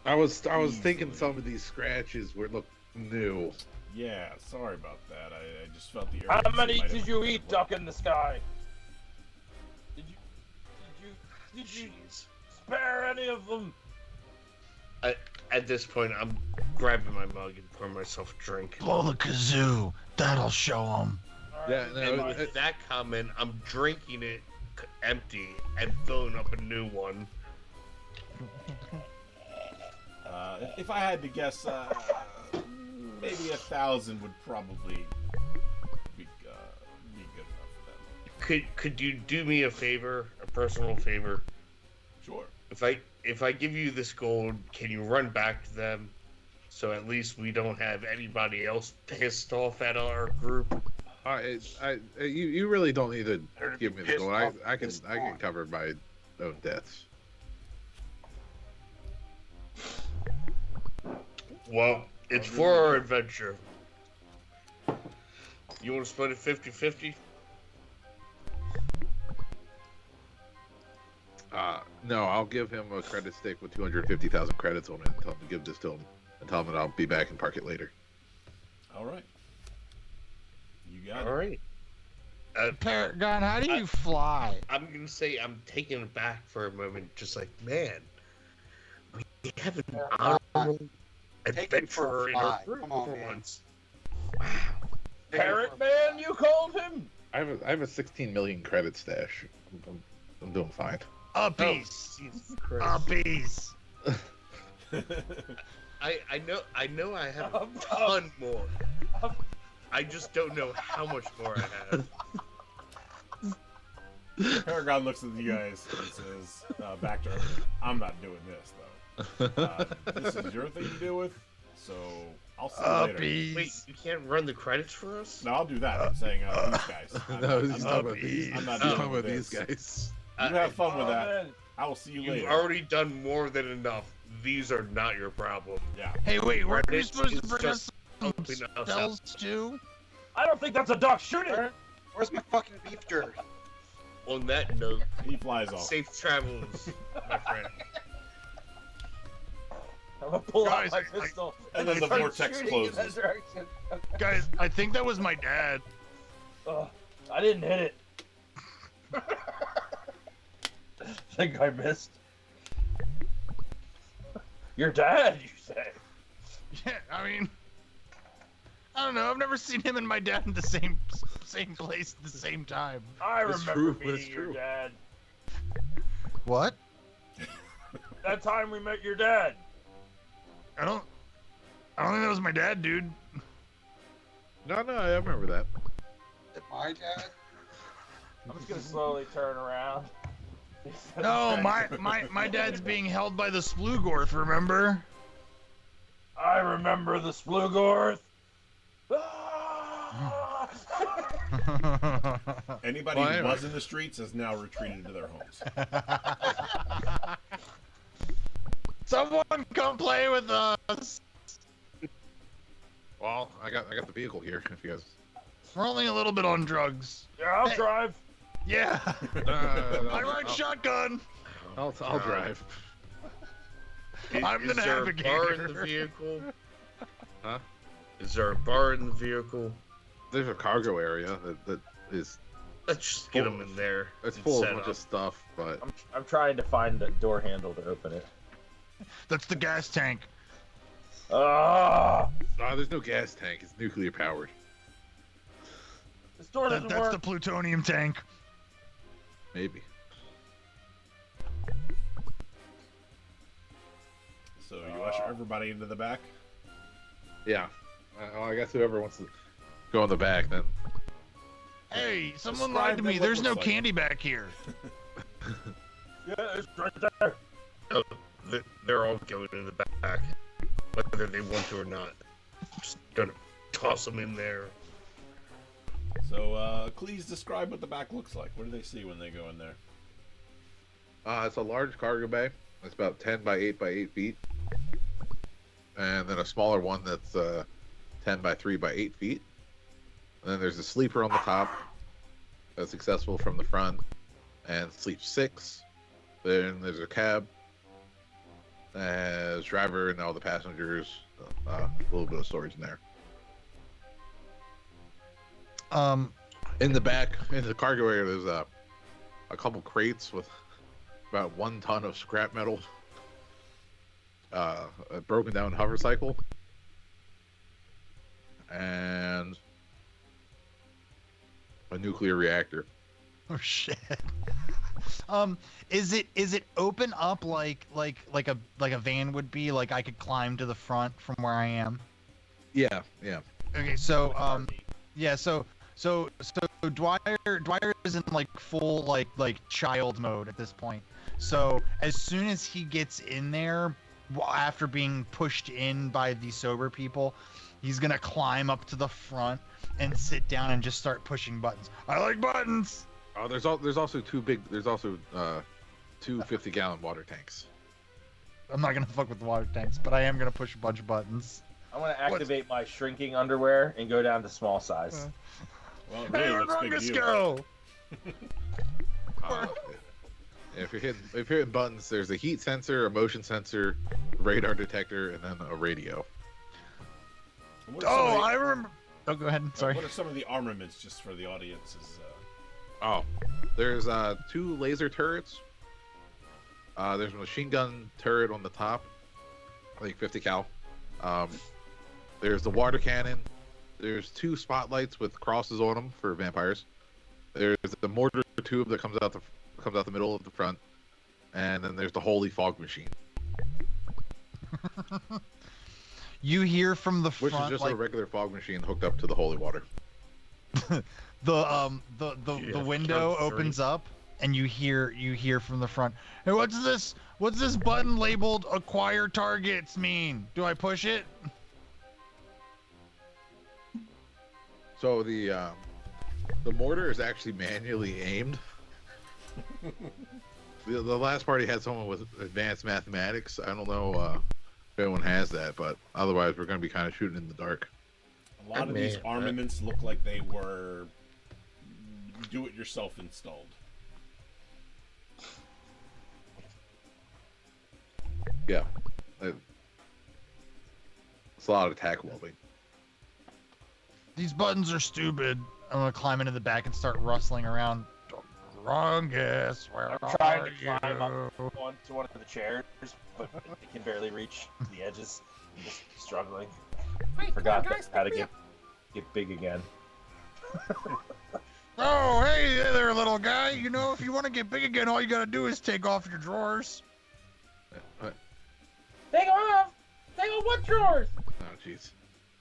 Speaker 2: I was thinking some of these scratches look new.
Speaker 1: Yeah, sorry about that. I just felt the urge.
Speaker 5: How many did you eat, duck in the sky? Did you
Speaker 7: Jeez.
Speaker 5: spare any of them?
Speaker 7: At this point, I'm grabbing my mug and pouring myself a drink.
Speaker 4: Blow the kazoo. That'll show them.
Speaker 2: Yeah,
Speaker 7: And
Speaker 2: no,
Speaker 7: with that comment, I'm drinking it empty and filling up a new one.
Speaker 1: If I had to guess, maybe 1,000 would probably be good enough for them.
Speaker 7: Could you do me a favor, a personal favor?
Speaker 1: Sure.
Speaker 7: If I give you this gold, can you run back to them, so at least we don't have anybody else pissed off at our group?
Speaker 2: You really don't need to
Speaker 3: They're
Speaker 2: give me the
Speaker 3: pissed
Speaker 2: gold.
Speaker 3: off
Speaker 2: I can
Speaker 3: this
Speaker 2: I can
Speaker 3: long.
Speaker 2: cover my own deaths.
Speaker 7: Well, it's for our adventure. You want to split it 50-50?
Speaker 2: No, I'll give him a credit stick with 250,000 credits on it and tell him to give this to him. And tell him that I'll be back and park it later.
Speaker 1: All right. You got
Speaker 7: All
Speaker 1: it.
Speaker 7: right.
Speaker 4: Paragon, how do you fly?
Speaker 7: I'm gonna say I'm taking it back for a moment, just like, man, we have an honorable
Speaker 3: Take him for
Speaker 7: adventurer
Speaker 3: a
Speaker 7: in our
Speaker 3: fly.
Speaker 7: group
Speaker 3: Come on,
Speaker 7: for
Speaker 3: man.
Speaker 7: once. Wow.
Speaker 5: Parrot man, you called him?
Speaker 2: I have a 16 million credit stash. I'm doing fine.
Speaker 4: A piece.
Speaker 7: Jesus
Speaker 4: A
Speaker 7: Christ.
Speaker 4: piece.
Speaker 7: I know I have a ton more. I just don't know how much more I have.
Speaker 1: Paragon looks at you guys and says, back to her, I'm not doing this, though. This is your thing to deal with, so I'll see you later.
Speaker 7: Wait, you can't run the credits for us?
Speaker 1: No, I'll do that. I'm saying these guys.
Speaker 2: No, he's talking about these.
Speaker 1: I'm not
Speaker 2: He's
Speaker 1: dealing
Speaker 2: talking
Speaker 1: with
Speaker 2: about these
Speaker 1: this.
Speaker 2: guys.
Speaker 1: You have fun with that.
Speaker 5: man.
Speaker 1: I will see you
Speaker 7: You've
Speaker 1: later.
Speaker 7: already done more than enough. These are not your problem.
Speaker 1: Yeah.
Speaker 4: Hey, wait, weren't you
Speaker 7: Credits
Speaker 4: supposed to
Speaker 7: is
Speaker 4: bring us
Speaker 7: just
Speaker 4: some
Speaker 7: helping us out.
Speaker 4: spells too?
Speaker 5: I don't think that's a duck. Shoot it.
Speaker 3: Where's my fucking beef jerky?
Speaker 7: On that note,
Speaker 1: He flies off.
Speaker 7: safe travels, my friend.
Speaker 5: I'm gonna pull
Speaker 4: Guys,
Speaker 5: out my pistol
Speaker 1: And then the
Speaker 5: start
Speaker 1: vortex
Speaker 5: shooting in that
Speaker 1: closes.
Speaker 5: direction.
Speaker 4: Guys, I think that was my dad.
Speaker 5: I didn't hit it. Think I missed. Your dad, you say?
Speaker 4: Yeah, I mean, I don't know. I've never seen him and my dad in the same place at the same time.
Speaker 5: I
Speaker 2: That's
Speaker 5: remember
Speaker 2: true, that's
Speaker 5: meeting your
Speaker 2: true.
Speaker 5: dad.
Speaker 4: What?
Speaker 5: That time we met your dad.
Speaker 4: I don't think that was my dad, dude.
Speaker 2: No, I remember that.
Speaker 3: Is it my dad?
Speaker 5: I'm just gonna slowly turn around.
Speaker 4: No, my dad's being held by the Splugorth, remember?
Speaker 5: I remember the Splugorth.
Speaker 1: Anybody
Speaker 2: Well,
Speaker 1: who
Speaker 2: anyway.
Speaker 1: was in the streets has now retreated to their homes.
Speaker 4: Someone come play with us.
Speaker 2: Well, I got the vehicle here. If you guys.
Speaker 4: We're only a little bit on drugs.
Speaker 5: Yeah, I'll
Speaker 4: Hey.
Speaker 5: drive.
Speaker 4: Yeah. I ride
Speaker 2: I'll,
Speaker 4: shotgun.
Speaker 2: I'll drive.
Speaker 4: I'm the
Speaker 7: Is there a bar in the
Speaker 4: navigator.
Speaker 7: vehicle?
Speaker 2: Huh?
Speaker 7: Is there a bar in the vehicle?
Speaker 2: There's a cargo area that is
Speaker 7: Let's just get them in there.
Speaker 2: it's
Speaker 7: and
Speaker 2: full of a
Speaker 7: set
Speaker 2: bunch
Speaker 7: up.
Speaker 2: of stuff, but
Speaker 6: I'm trying to find the door handle to open it.
Speaker 4: That's the gas tank.
Speaker 5: Ah,
Speaker 2: there's no gas tank. It's nuclear powered.
Speaker 5: this door doesn't
Speaker 4: That's
Speaker 5: work.
Speaker 4: the plutonium tank.
Speaker 2: Maybe.
Speaker 1: So you usher everybody into the back.
Speaker 2: Yeah. I guess whoever wants to go in the back then.
Speaker 4: Hey, someone
Speaker 1: Describe
Speaker 4: lied to me.
Speaker 1: what it
Speaker 4: There's no
Speaker 1: looks like.
Speaker 4: candy back here.
Speaker 5: Yeah, it's right there.
Speaker 7: Oh, they're all going in the back, whether they want to or not. Just gonna toss them in there.
Speaker 1: So, please describe what the back looks like. What do they see when they go in there?
Speaker 2: It's a large cargo bay. It's about 10 by 8 by 8 feet. And then a smaller one that's 10 by 3 by 8 feet. And then there's a sleeper on the top that's accessible from the front and sleeps 6. Then there's a cab. There's driver and all the passengers. A little bit of storage in there. In the back, in the cargo area, there's a couple crates with about 1 ton of scrap metal, a broken down hover cycle, and a nuclear reactor.
Speaker 4: Oh shit. Is it open up like a van would be? Like I could climb to the front from where I am?
Speaker 2: Yeah.
Speaker 4: Okay, so yeah, so Dwyer is in like full like child mode at this point. So as soon as he gets in there, after being pushed in by the sober people, he's gonna climb up to the front and sit down and just start pushing buttons. I like buttons.
Speaker 2: Oh, there's also two 50-gallon water tanks.
Speaker 4: I'm not gonna fuck with the water tanks, but I am gonna push a bunch of buttons.
Speaker 6: I'm gonna activate my shrinking underwear and go down to small size.
Speaker 1: Well, it
Speaker 4: Hey,
Speaker 1: really looks big to you.
Speaker 4: Rungasco!
Speaker 2: If you're hitting buttons, there's a heat sensor, a motion sensor, radar detector, and then a radio.
Speaker 1: And what are some of
Speaker 4: Oh,
Speaker 1: the-
Speaker 4: I remember. Oh, go ahead. Sorry.
Speaker 1: What are some of the armaments, just for the audience's?
Speaker 2: There's 2 laser turrets. There's a machine gun turret on the top, I think 50 cal. There's the water cannon. There's 2 spotlights with crosses on them for vampires. There's the mortar tube that comes out the middle of the front, and then there's the holy fog machine.
Speaker 4: You hear from the
Speaker 2: Which
Speaker 4: front,
Speaker 2: is just
Speaker 4: like
Speaker 2: a regular fog machine hooked up to the holy water.
Speaker 4: the
Speaker 7: Yeah,
Speaker 4: window
Speaker 7: count three.
Speaker 4: opens up, and you hear from the front. Hey, what's this? What's this button labeled "Acquire Targets" mean? Do I push it?
Speaker 2: So the mortar is actually manually aimed. The last party had someone with advanced mathematics. I don't know if anyone has that, but otherwise we're going to be kind of shooting in the dark.
Speaker 1: A lot of these armaments look like they were do-it-yourself installed.
Speaker 2: Yeah. It's a lot of attack welding.
Speaker 4: These buttons are stupid. I'm gonna climb into the back and start rustling around. Rungus, where
Speaker 5: I'm
Speaker 4: are
Speaker 5: trying to
Speaker 4: you?
Speaker 5: climb up onto one of the chairs, but I can barely reach the edges. I'm just struggling. Forgot how to get big again.
Speaker 4: Oh, hey there, little guy. You know, if you want to get big again, all you gotta do is take off your drawers.
Speaker 5: Take off! Take off what drawers?
Speaker 2: Oh, jeez.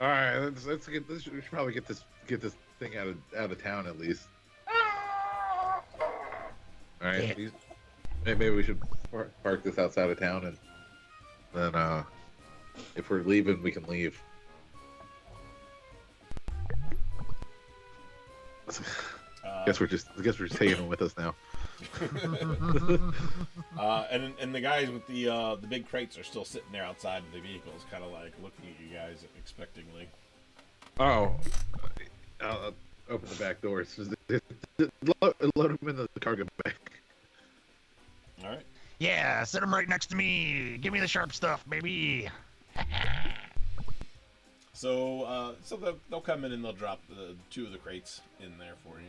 Speaker 2: All right, let's get this. We should probably get this thing out of town at least. All right, maybe we should park this outside of town, and then if we're leaving, we can leave. Guess we're just taking them with us now.
Speaker 1: And the guys with the big crates are still sitting there outside of the vehicles, kind of like looking at you guys expectingly.
Speaker 2: Oh, I'll open the back doors. Load them in the cargo bag.
Speaker 1: All right.
Speaker 4: Yeah, sit them right next to me. Give me the sharp stuff, baby.
Speaker 1: So they'll come in and they'll drop the 2 of the crates in there for you.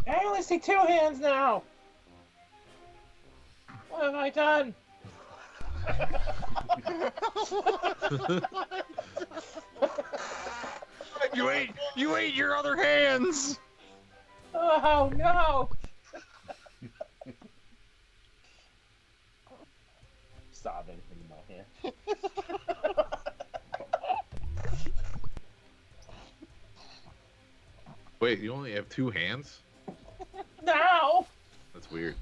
Speaker 5: I only see 2 hands now. What have I done?
Speaker 4: You ate your other hands.
Speaker 5: Oh no! Sobbing in my hand.
Speaker 2: Wait, you only have 2 hands?
Speaker 5: No!
Speaker 2: That's weird.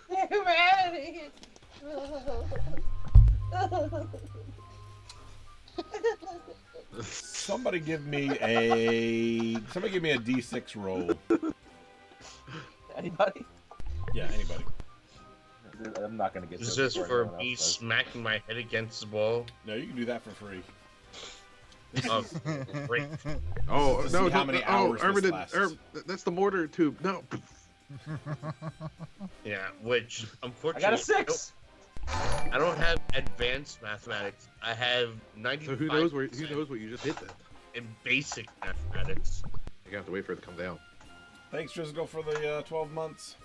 Speaker 5: Humanity!
Speaker 1: Somebody give me a D6 roll.
Speaker 5: Anybody?
Speaker 1: Yeah, anybody.
Speaker 5: I'm not gonna get
Speaker 7: Is
Speaker 5: this
Speaker 7: this
Speaker 5: before
Speaker 7: for
Speaker 5: anyone
Speaker 7: me
Speaker 5: else does.
Speaker 7: smacking my head against the wall?
Speaker 1: No, you can do that for free.
Speaker 7: Oh, great.
Speaker 2: Oh
Speaker 1: To
Speaker 2: no!
Speaker 1: see how many hours this lasts.
Speaker 2: That's the mortar tube. No.
Speaker 7: Yeah, which
Speaker 5: I
Speaker 7: unfortunately
Speaker 5: got a 6!
Speaker 7: I don't have advanced mathematics. I have 95%
Speaker 2: So who knows what you just hit then?
Speaker 7: in basic mathematics.
Speaker 2: You're gonna have to wait for it to come down.
Speaker 1: Thanks, Driscoll, for the 12 months.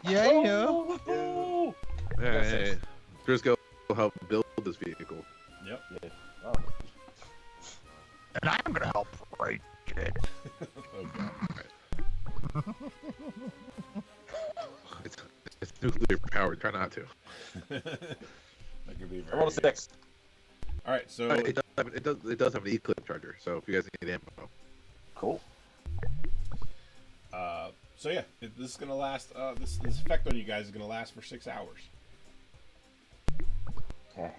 Speaker 4: Yeah.
Speaker 5: Oh,
Speaker 2: Hey, Driscoll will help build this vehicle.
Speaker 1: Yep.
Speaker 5: yeah. Oh.
Speaker 4: And I'm gonna help break it.
Speaker 1: Oh, God.
Speaker 2: It's nuclear powered. Try not to.
Speaker 1: That could be
Speaker 5: I
Speaker 1: very
Speaker 5: rolled a 6.
Speaker 1: All right, so
Speaker 2: It does have an E-clip charger. So if you guys need ammo,
Speaker 5: Cool.
Speaker 1: so yeah, this is gonna last. This effect on you guys is gonna last for 6 hours.
Speaker 5: Okay.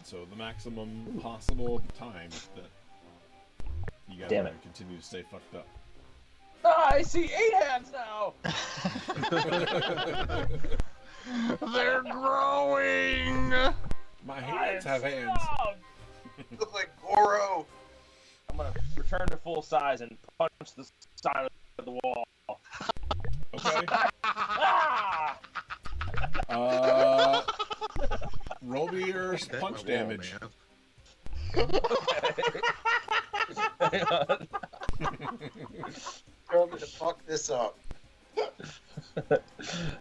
Speaker 1: So the maximum possible time that you guys
Speaker 5: Damn
Speaker 1: are
Speaker 5: it.
Speaker 1: gonna continue to stay fucked up.
Speaker 5: Ah, I see 8 hands now!
Speaker 4: They're growing.
Speaker 1: My hands have hands.
Speaker 3: Look like Goro.
Speaker 5: I'm gonna return to full size and punch the side of the wall.
Speaker 1: Okay.
Speaker 5: Ah!
Speaker 1: Roll me your
Speaker 2: That's my
Speaker 1: punch
Speaker 2: wall,
Speaker 1: damage.
Speaker 2: man.
Speaker 5: Hang on.
Speaker 3: Tell me to fuck this up.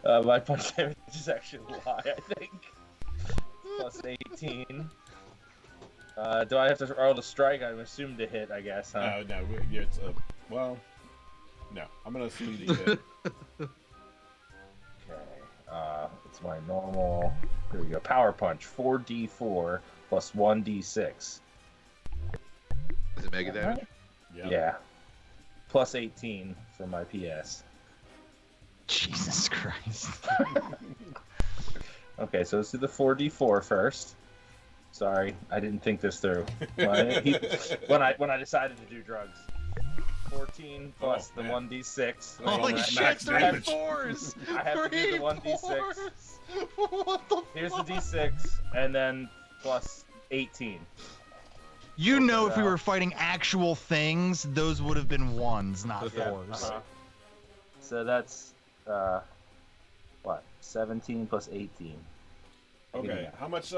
Speaker 5: My punch damage is actually high, I think. Plus 18. Do I have to roll to strike? I'm assuming to hit, I guess, huh?
Speaker 1: No, it's well, no. I'm gonna assume that you did.
Speaker 5: Okay. It's my normal. Here we go. Power punch. 4d4 plus 1d6.
Speaker 2: Is it mega damage?
Speaker 5: Yeah. Plus 18 for my PS.
Speaker 4: Jesus Christ.
Speaker 5: Okay, so let's do the 4d4 first. Sorry, I didn't think this through. When I decided to do drugs. 14 plus the 1d6.
Speaker 4: Holy
Speaker 1: max
Speaker 4: shit, three
Speaker 1: damage.
Speaker 4: fours!
Speaker 5: I have to do the 1d6.
Speaker 4: fours! What the
Speaker 5: Here's the d6, and then plus 18.
Speaker 4: You know, if we
Speaker 5: Yeah.
Speaker 4: were fighting actual things, those would have been ones, not
Speaker 5: Yeah,
Speaker 4: fours.
Speaker 5: So that's, what? 17 plus 18.
Speaker 1: Okay. How much?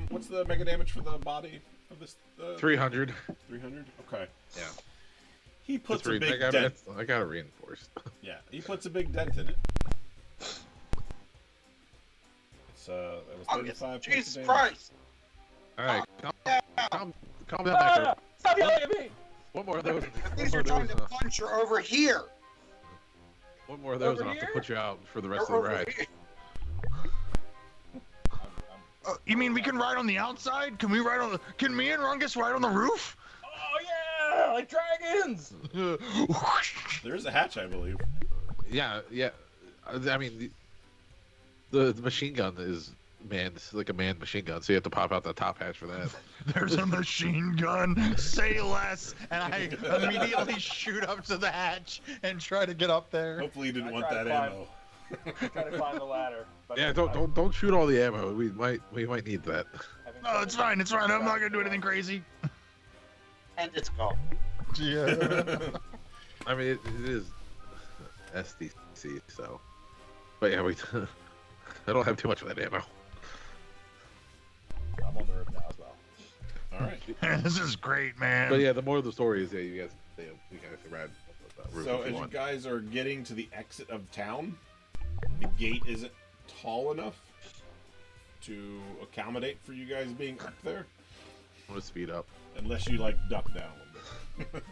Speaker 1: What's the mega damage for the body of this?
Speaker 2: 300.
Speaker 1: 300. Okay.
Speaker 2: Yeah.
Speaker 1: He puts a
Speaker 2: I
Speaker 1: big
Speaker 2: got
Speaker 1: dent.
Speaker 2: I got it reinforced.
Speaker 1: Yeah, he puts a big dent in it. It's that was 35 points of
Speaker 3: Jesus
Speaker 1: damage.
Speaker 3: Christ!
Speaker 2: All right, calm down, Nectar.
Speaker 5: Stop yelling at me!
Speaker 2: One more of those.
Speaker 3: These are trying to punch her over here.
Speaker 2: One more of those,
Speaker 5: Over
Speaker 2: and I'll have to
Speaker 5: here?
Speaker 2: put you out for the rest
Speaker 3: Or
Speaker 2: of the
Speaker 3: over
Speaker 2: ride.
Speaker 3: here.
Speaker 4: You mean we can ride on the outside? Can we ride on the? Can me and Rungus ride on the roof?
Speaker 5: Oh yeah, like dragons!
Speaker 1: There's a hatch, I believe.
Speaker 2: Yeah. I mean, the machine gun is manned, it's like a manned machine gun, so you have to pop out the top hatch for that.
Speaker 4: There's a machine gun. Say less, and I immediately shoot up to the hatch and try to get up there.
Speaker 1: Hopefully, you didn't
Speaker 5: I
Speaker 1: want
Speaker 5: tried
Speaker 1: that
Speaker 5: to climb.
Speaker 1: ammo.
Speaker 5: Trying to climb the ladder. But
Speaker 2: Yeah, don't shoot all the ammo. We might need that.
Speaker 4: No, it's fine. It's fine. I'm not gonna do anything crazy.
Speaker 3: And it's gone.
Speaker 4: Yeah.
Speaker 2: I mean, it is SDC, so. But yeah, I don't have too much of that ammo.
Speaker 5: I'm on the roof now as well.
Speaker 1: All right.
Speaker 4: This is great, man.
Speaker 2: But yeah, the more of the story is, yeah, you guys can ride the roof
Speaker 1: So
Speaker 2: if
Speaker 1: as
Speaker 2: you
Speaker 1: you
Speaker 2: want.
Speaker 1: guys are getting to the exit of town, the gate isn't tall enough to accommodate for you guys being up there,
Speaker 2: I'm gonna speed up.
Speaker 1: unless you like duck down a little bit.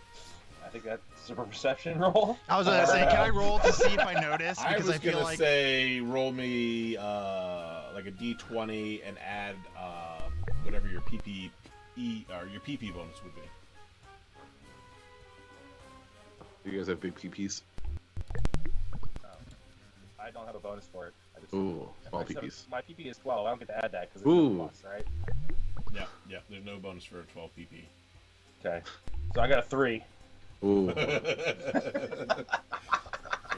Speaker 5: I think that's a perception roll.
Speaker 4: I was gonna say, can I roll to see if I notice?
Speaker 1: I
Speaker 4: Because
Speaker 1: was
Speaker 4: I feel
Speaker 1: gonna
Speaker 4: like
Speaker 1: say roll me like a d20 and add whatever your PPE or your PP bonus would be.
Speaker 2: You guys have big PPs?
Speaker 5: I don't have a bonus for it. I just,
Speaker 2: Ooh, small
Speaker 5: my seven-
Speaker 2: PPs.
Speaker 5: My PP is 12. I don't get to add that because it's
Speaker 2: Ooh.
Speaker 5: a plus, right?
Speaker 1: Yeah. There's no bonus for a 12 PP.
Speaker 5: Okay. So I got a 3.
Speaker 2: Ooh.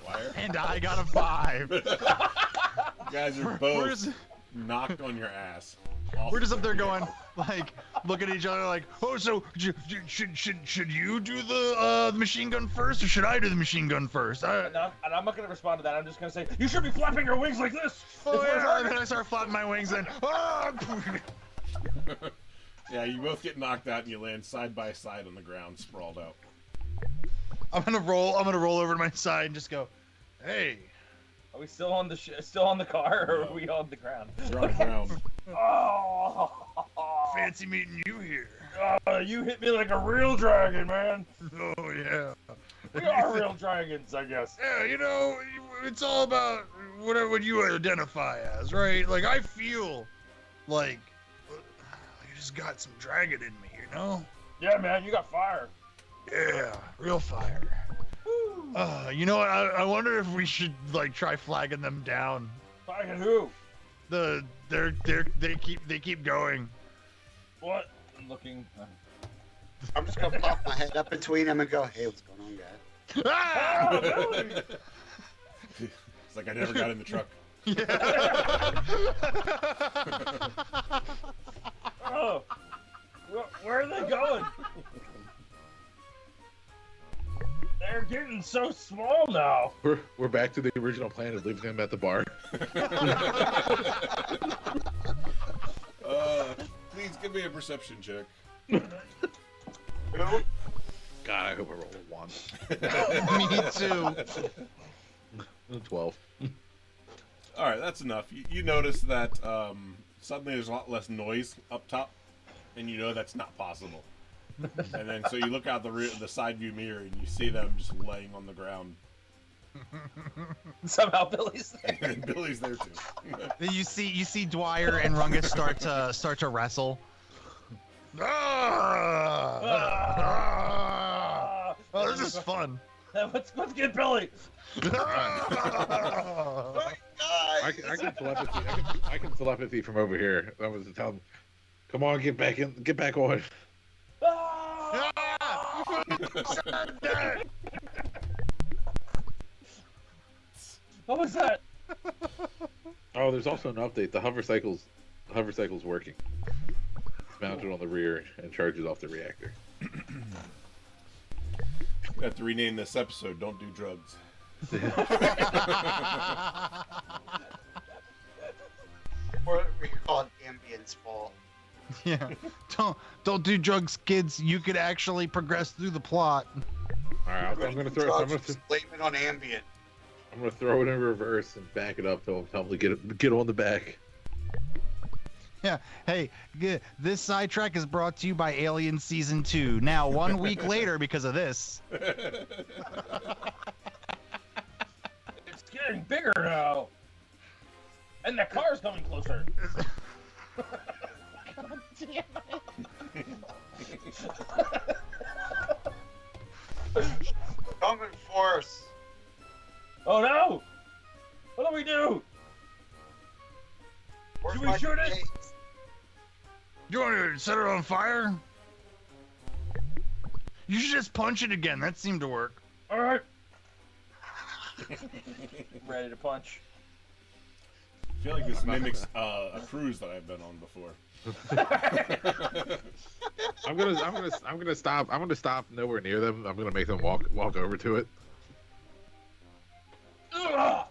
Speaker 1: Liar.
Speaker 4: and I got a 5.
Speaker 1: You guys are
Speaker 4: We're
Speaker 1: both
Speaker 4: just,
Speaker 1: knocked on your ass.
Speaker 4: we're just up there going, like, looking at each other like, oh, so should you do the machine gun first, or should I do the machine gun first?
Speaker 5: And I'm not going to respond to that. I'm just going to say, you should be flapping your wings like this.
Speaker 4: Oh
Speaker 5: It's
Speaker 4: yeah,
Speaker 5: harder.
Speaker 4: and then I start flapping my wings and
Speaker 1: Yeah, you both get knocked out and you land side by side on the ground, sprawled out.
Speaker 4: I'm gonna roll over to my side and just go, hey.
Speaker 5: Are we still on the still on the car, or
Speaker 1: No.
Speaker 5: are we on the ground?
Speaker 1: You're on the ground.
Speaker 5: Oh,
Speaker 4: Fancy meeting you here.
Speaker 5: you hit me like a real dragon, man.
Speaker 4: Oh yeah.
Speaker 5: We are real dragons, I guess.
Speaker 4: Yeah, you know, it's all about whatever you identify as, right? Like I feel like I just got some dragon in me, you know?
Speaker 5: Yeah, man, you got fire.
Speaker 4: Yeah, real fire. You know what? I wonder if we should like try flagging them down.
Speaker 5: Fire who?
Speaker 4: They keep going.
Speaker 5: What? I'm looking.
Speaker 3: I'm just gonna pop my head up between them and go, hey, what's going on, guys?
Speaker 4: Ah!
Speaker 5: Oh, really?
Speaker 1: It's like I never got in the truck.
Speaker 5: Oh, where are they going? They're getting so small now.
Speaker 2: We're back to the original plan of leaving them at the bar.
Speaker 1: Please give me a perception check.
Speaker 2: God, I hope I roll a 1.
Speaker 4: Me too.
Speaker 2: 12.
Speaker 1: All right, that's enough. You notice that suddenly there's a lot less noise up top, and you know that's not possible. And then so you look out the side view mirror and you see them just laying on the ground,
Speaker 5: Somehow Billy's there.
Speaker 1: And Billy's there too.
Speaker 4: You see Dwyer and Rungus start to wrestle. Ah! Oh, this is fun.
Speaker 5: Let's get Billy.
Speaker 2: I can telepathy. I can telepathy from over here. That was to tell him, come on, get back on.
Speaker 5: Ah! What was that?
Speaker 2: Oh, there's also an update. The hover cycle's working. It's mounted on the rear and charges off the reactor.
Speaker 1: We have to rename this episode. Don't do drugs.
Speaker 3: Or we could call it ambience fault.
Speaker 4: Yeah. Don't do drugs, kids. You could actually progress through the plot.
Speaker 2: All right, I'm gonna throw.
Speaker 3: Blame it on ambient.
Speaker 2: I'm gonna throw it in reverse and back it up. Tell him to get on the back.
Speaker 4: Yeah. Hey, this sidetrack is brought to you by Alien Season 2. Now, 1 week later, because of this.
Speaker 5: It's getting bigger now. And the car's coming closer. God damn it.
Speaker 3: Coming for us.
Speaker 5: Oh no! What do we do?
Speaker 3: Where's
Speaker 5: Should we
Speaker 3: my
Speaker 5: shoot it?
Speaker 3: grenades?
Speaker 4: You want to set it on fire? You should just punch it again. That seemed to work.
Speaker 5: Alright. Ready to punch.
Speaker 1: I feel like this mimics a cruise that I've been on before.
Speaker 2: I'm gonna stop nowhere near them. I'm gonna make them walk over to it.
Speaker 5: Ugh!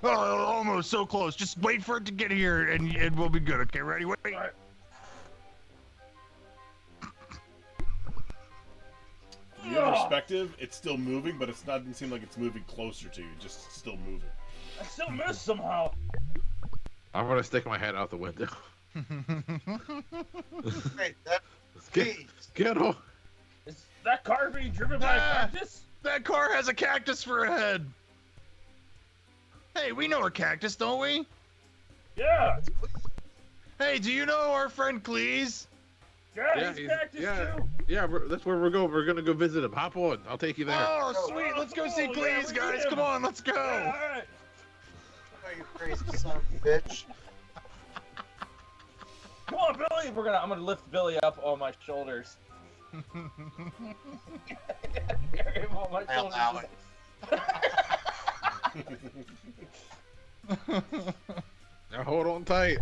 Speaker 4: Oh, almost so close. Just wait for it to get here, and we'll be good. Okay, ready? Wait.
Speaker 5: Alright.
Speaker 1: From your perspective, it's still moving, but it doesn't seem like it's moving closer to you. Just still moving.
Speaker 5: I still miss somehow.
Speaker 2: I'm gonna stick my head out the window.
Speaker 3: Hey, that, please.
Speaker 2: Get on.
Speaker 5: Is that car being driven by a cactus?
Speaker 4: That car has a cactus for a head. Hey, we know a cactus, don't we?
Speaker 5: Yeah.
Speaker 4: Hey, do you know our friend Cleese?
Speaker 5: Yeah, he's cactus too.
Speaker 2: Yeah, that's where we're going. We're gonna go visit him. Hop on. I'll take you there.
Speaker 4: Oh, sweet. Let's go see
Speaker 5: Oh, yeah,
Speaker 4: Cleese,
Speaker 5: we
Speaker 4: guys.
Speaker 5: need
Speaker 4: Come
Speaker 5: him.
Speaker 4: on, let's go.
Speaker 5: Yeah, alright.
Speaker 3: Oh, you crazy son of a bitch.
Speaker 5: Come on, Billy. I'm gonna lift Billy up on my shoulders. Carry him on my
Speaker 3: I'll
Speaker 5: shoulders.
Speaker 3: allow it.
Speaker 2: Now hold on tight.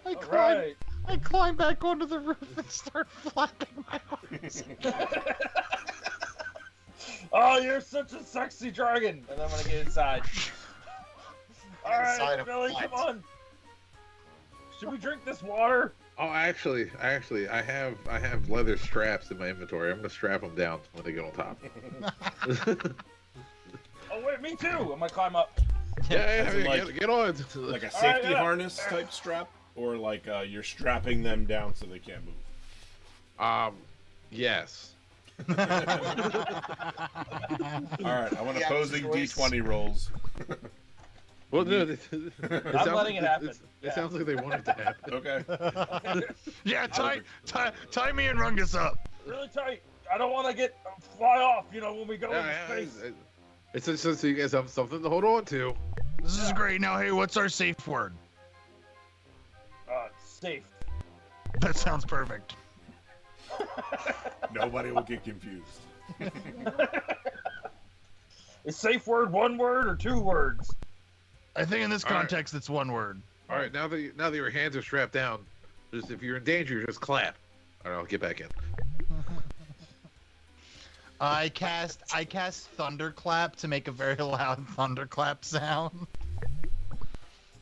Speaker 5: Alright.
Speaker 4: I climb back onto the roof and start flapping my arms.
Speaker 5: Oh, you're such a sexy dragon. And I'm gonna get inside.
Speaker 3: Inside
Speaker 5: Alright,
Speaker 3: of
Speaker 5: Billy,
Speaker 3: what?
Speaker 5: come on. Should we drink this water?
Speaker 2: Oh, actually, I have leather straps in my inventory. I'm gonna strap them down when they get on top.
Speaker 5: Oh, wait, me too. I'm gonna climb up.
Speaker 1: As in, like-
Speaker 2: get on.
Speaker 1: Like a safety
Speaker 5: yeah.
Speaker 1: harness type strap, or like you're strapping them down so they can't move.
Speaker 2: Yes.
Speaker 1: All right, I want
Speaker 3: Yeah,
Speaker 1: opposing
Speaker 3: choice.
Speaker 1: D20 rolls.
Speaker 2: Well, no,
Speaker 5: I'm letting it happen.
Speaker 2: It sounds like they want it to happen.
Speaker 1: Okay.
Speaker 4: Yeah, tie me and Rungus up.
Speaker 5: Really tight. I don't want to get fly off, when we go into
Speaker 2: Yeah,
Speaker 5: space.
Speaker 2: it's just so you guys have something to hold on to.
Speaker 4: This is great. Now, hey, what's our safe word?
Speaker 5: Safe.
Speaker 4: That sounds perfect.
Speaker 1: Nobody will get confused.
Speaker 5: Is safe word one word or two words?
Speaker 4: I think in this
Speaker 2: All right.
Speaker 4: context, it's one word.
Speaker 2: All right, now that your hands are strapped down, just if you're in danger, just clap. All right, I'll get back in.
Speaker 4: I cast thunderclap to make a very loud thunderclap sound.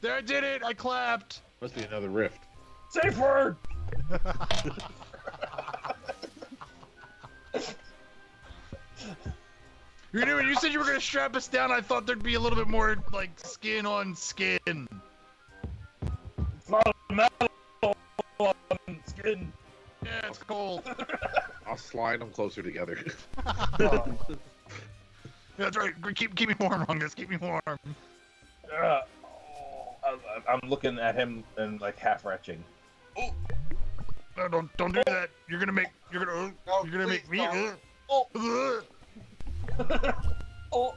Speaker 4: There, I did it! I clapped.
Speaker 2: Must be another rift.
Speaker 5: Safe word.
Speaker 4: When you said you were gonna strap us down, I thought there'd be a little bit more like skin on skin.
Speaker 5: It's not metal on skin.
Speaker 4: Yeah, it's cold.
Speaker 2: I'll slide them closer together.
Speaker 4: That's right. Keep me warm, Rungus. Keep me warm.
Speaker 5: I'm looking at him and like half retching.
Speaker 4: No, don't do that. You're gonna make me.
Speaker 3: don't.
Speaker 5: Oh.
Speaker 2: All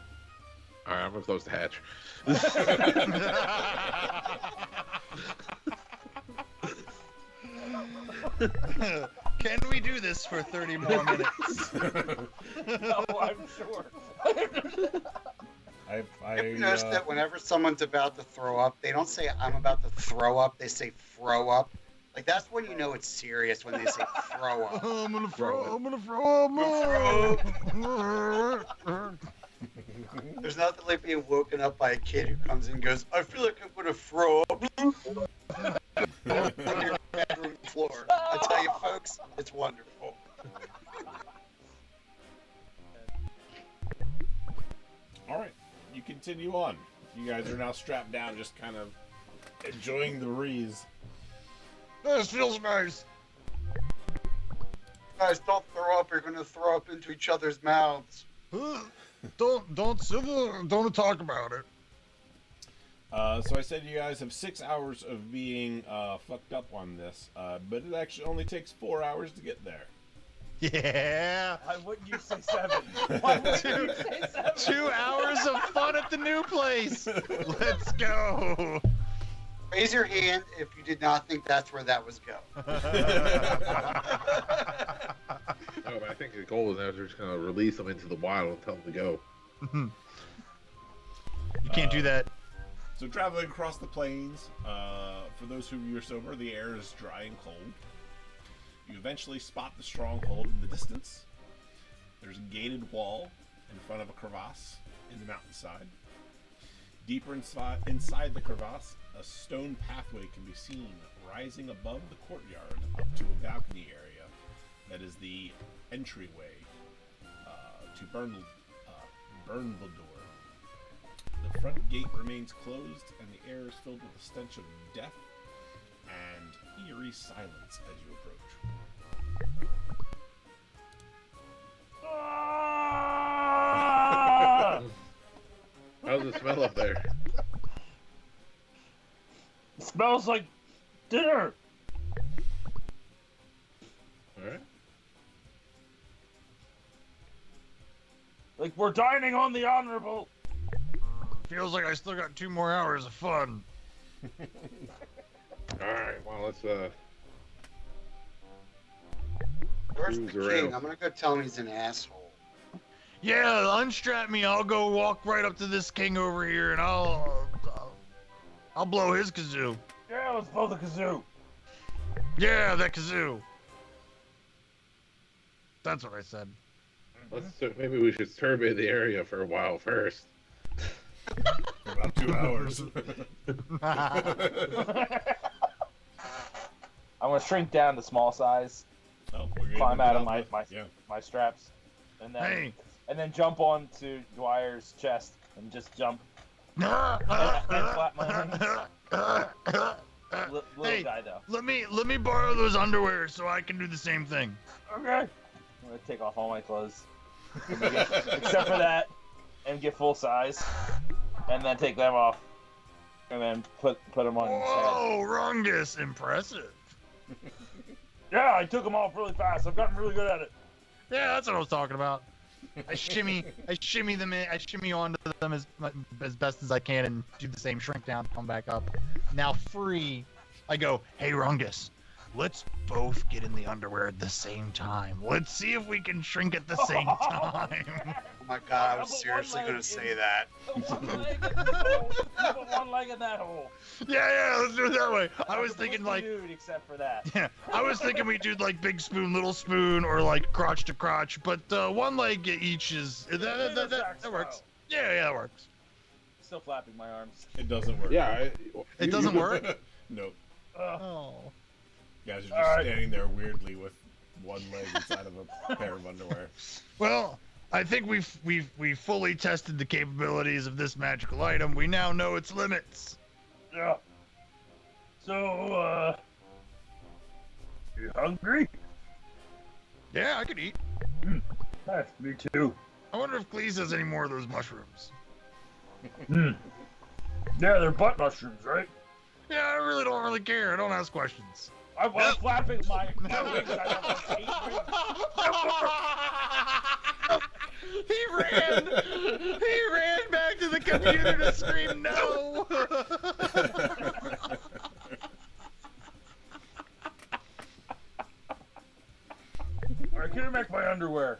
Speaker 2: right, I'm gonna close the hatch.
Speaker 4: Can we do this for 30 more minutes?
Speaker 5: No, I'm sure.
Speaker 3: Have you noticed that whenever someone's about to throw up, they don't say I'm about to throw up, they say throw up. Like that's when you know it's serious when they say throw up.
Speaker 4: I'm gonna throw up.
Speaker 3: There's nothing like being woken up by a kid who comes in and goes, I feel like I'm gonna throw up on your bedroom floor. I tell you folks, it's wonderful.
Speaker 1: All right, you continue on. You guys are now strapped down, just kind of enjoying the breeze.
Speaker 4: This feels nice.
Speaker 3: Guys, don't throw up. You're gonna throw up into each other's mouths.
Speaker 4: Don't talk about it.
Speaker 1: So I said you guys have 6 hours of being fucked up on this, but it actually only takes 4 hours to get there.
Speaker 4: Yeah.
Speaker 5: Why wouldn't you say 7? Why wouldn't you say 7?
Speaker 4: 2 hours of fun at the new place. Let's go.
Speaker 3: Raise your hand if you did not think that's where that was going.
Speaker 2: No, but I think the goal is that they're just gonna release them into the wild and tell them to go.
Speaker 4: You can't do that.
Speaker 1: So traveling across the plains, for those of you are sober, the air is dry and cold. You eventually spot the stronghold in the distance. There's a gated wall in front of a crevasse in the mountainside. Deeper inside the crevasse, a stone pathway can be seen rising above the courtyard up to a balcony area that is the entryway to Bernvaldor. The front gate remains closed, and the air is filled with the stench of death and eerie silence as you approach.
Speaker 2: How's it smell up there?
Speaker 5: It smells like dinner.
Speaker 2: All right.
Speaker 5: Like we're dining on the honorable.
Speaker 4: Feels like I still got 2 more hours of fun.
Speaker 2: All right. Well, let's
Speaker 3: Where's the
Speaker 2: Who's
Speaker 3: king?
Speaker 2: around?
Speaker 3: I'm gonna go tell him he's an asshole.
Speaker 4: Yeah, unstrap me. I'll go walk right up to this king over here, and I'll blow his kazoo.
Speaker 5: Yeah, let's blow the kazoo.
Speaker 4: Yeah, that kazoo. That's what I said.
Speaker 2: maybe we should survey the area for a while first.
Speaker 1: About 2 hours.
Speaker 5: I'm gonna shrink down to small size,
Speaker 1: Oh, we're gonna
Speaker 5: climb
Speaker 1: get
Speaker 5: out of
Speaker 1: out
Speaker 5: my
Speaker 1: yeah.
Speaker 5: my straps, and then
Speaker 4: Hey.
Speaker 5: jump onto Dwyer's chest and just jump. And flap my wings. Little
Speaker 4: Hey.
Speaker 5: guy though.
Speaker 4: Let me borrow those underwear so I can do the same thing.
Speaker 5: Okay. I'm gonna take off all my clothes, except for that, and get full size, and then take them off, and then put them on his head.
Speaker 4: Whoa, Rungus, impressive.
Speaker 5: Yeah, I took them off really fast. I've gotten really good at it.
Speaker 4: Yeah, that's what I was talking about. I shimmy them in, I shimmy onto them as best as I can and do the same shrink down, come back up. Now free, I go, hey Rungus, let's both get in the underwear at the same time. Let's see if we can shrink at the same time.
Speaker 3: Oh my god, I was seriously gonna say that.
Speaker 5: Put one leg in this hole. Put one leg in that hole.
Speaker 4: Yeah, let's do it that way. I was thinking like,
Speaker 5: Dude, except for that.
Speaker 4: yeah, I was thinking we do like big spoon, little spoon, or like crotch to crotch, but one leg each is, that works. Yeah, that works.
Speaker 5: Still flapping my arms.
Speaker 1: It doesn't work.
Speaker 2: Yeah.
Speaker 4: It doesn't work?
Speaker 1: Nope.
Speaker 4: Oh.
Speaker 1: You guys are just
Speaker 5: Alright.
Speaker 1: standing there weirdly with one leg inside of a pair of underwear.
Speaker 4: Well, I think we've fully tested the capabilities of this magical item. We now know its limits.
Speaker 5: Yeah. So, you hungry?
Speaker 4: Yeah, I could eat.
Speaker 5: Me too.
Speaker 4: I wonder if Cleese has any more of those mushrooms.
Speaker 5: Yeah, they're butt mushrooms, right?
Speaker 4: Yeah, I really don't really care. I don't ask questions.
Speaker 5: I was flapping my wings. I have like 8 wings.
Speaker 4: He ran back to the computer to scream no.
Speaker 5: I can't make my underwear.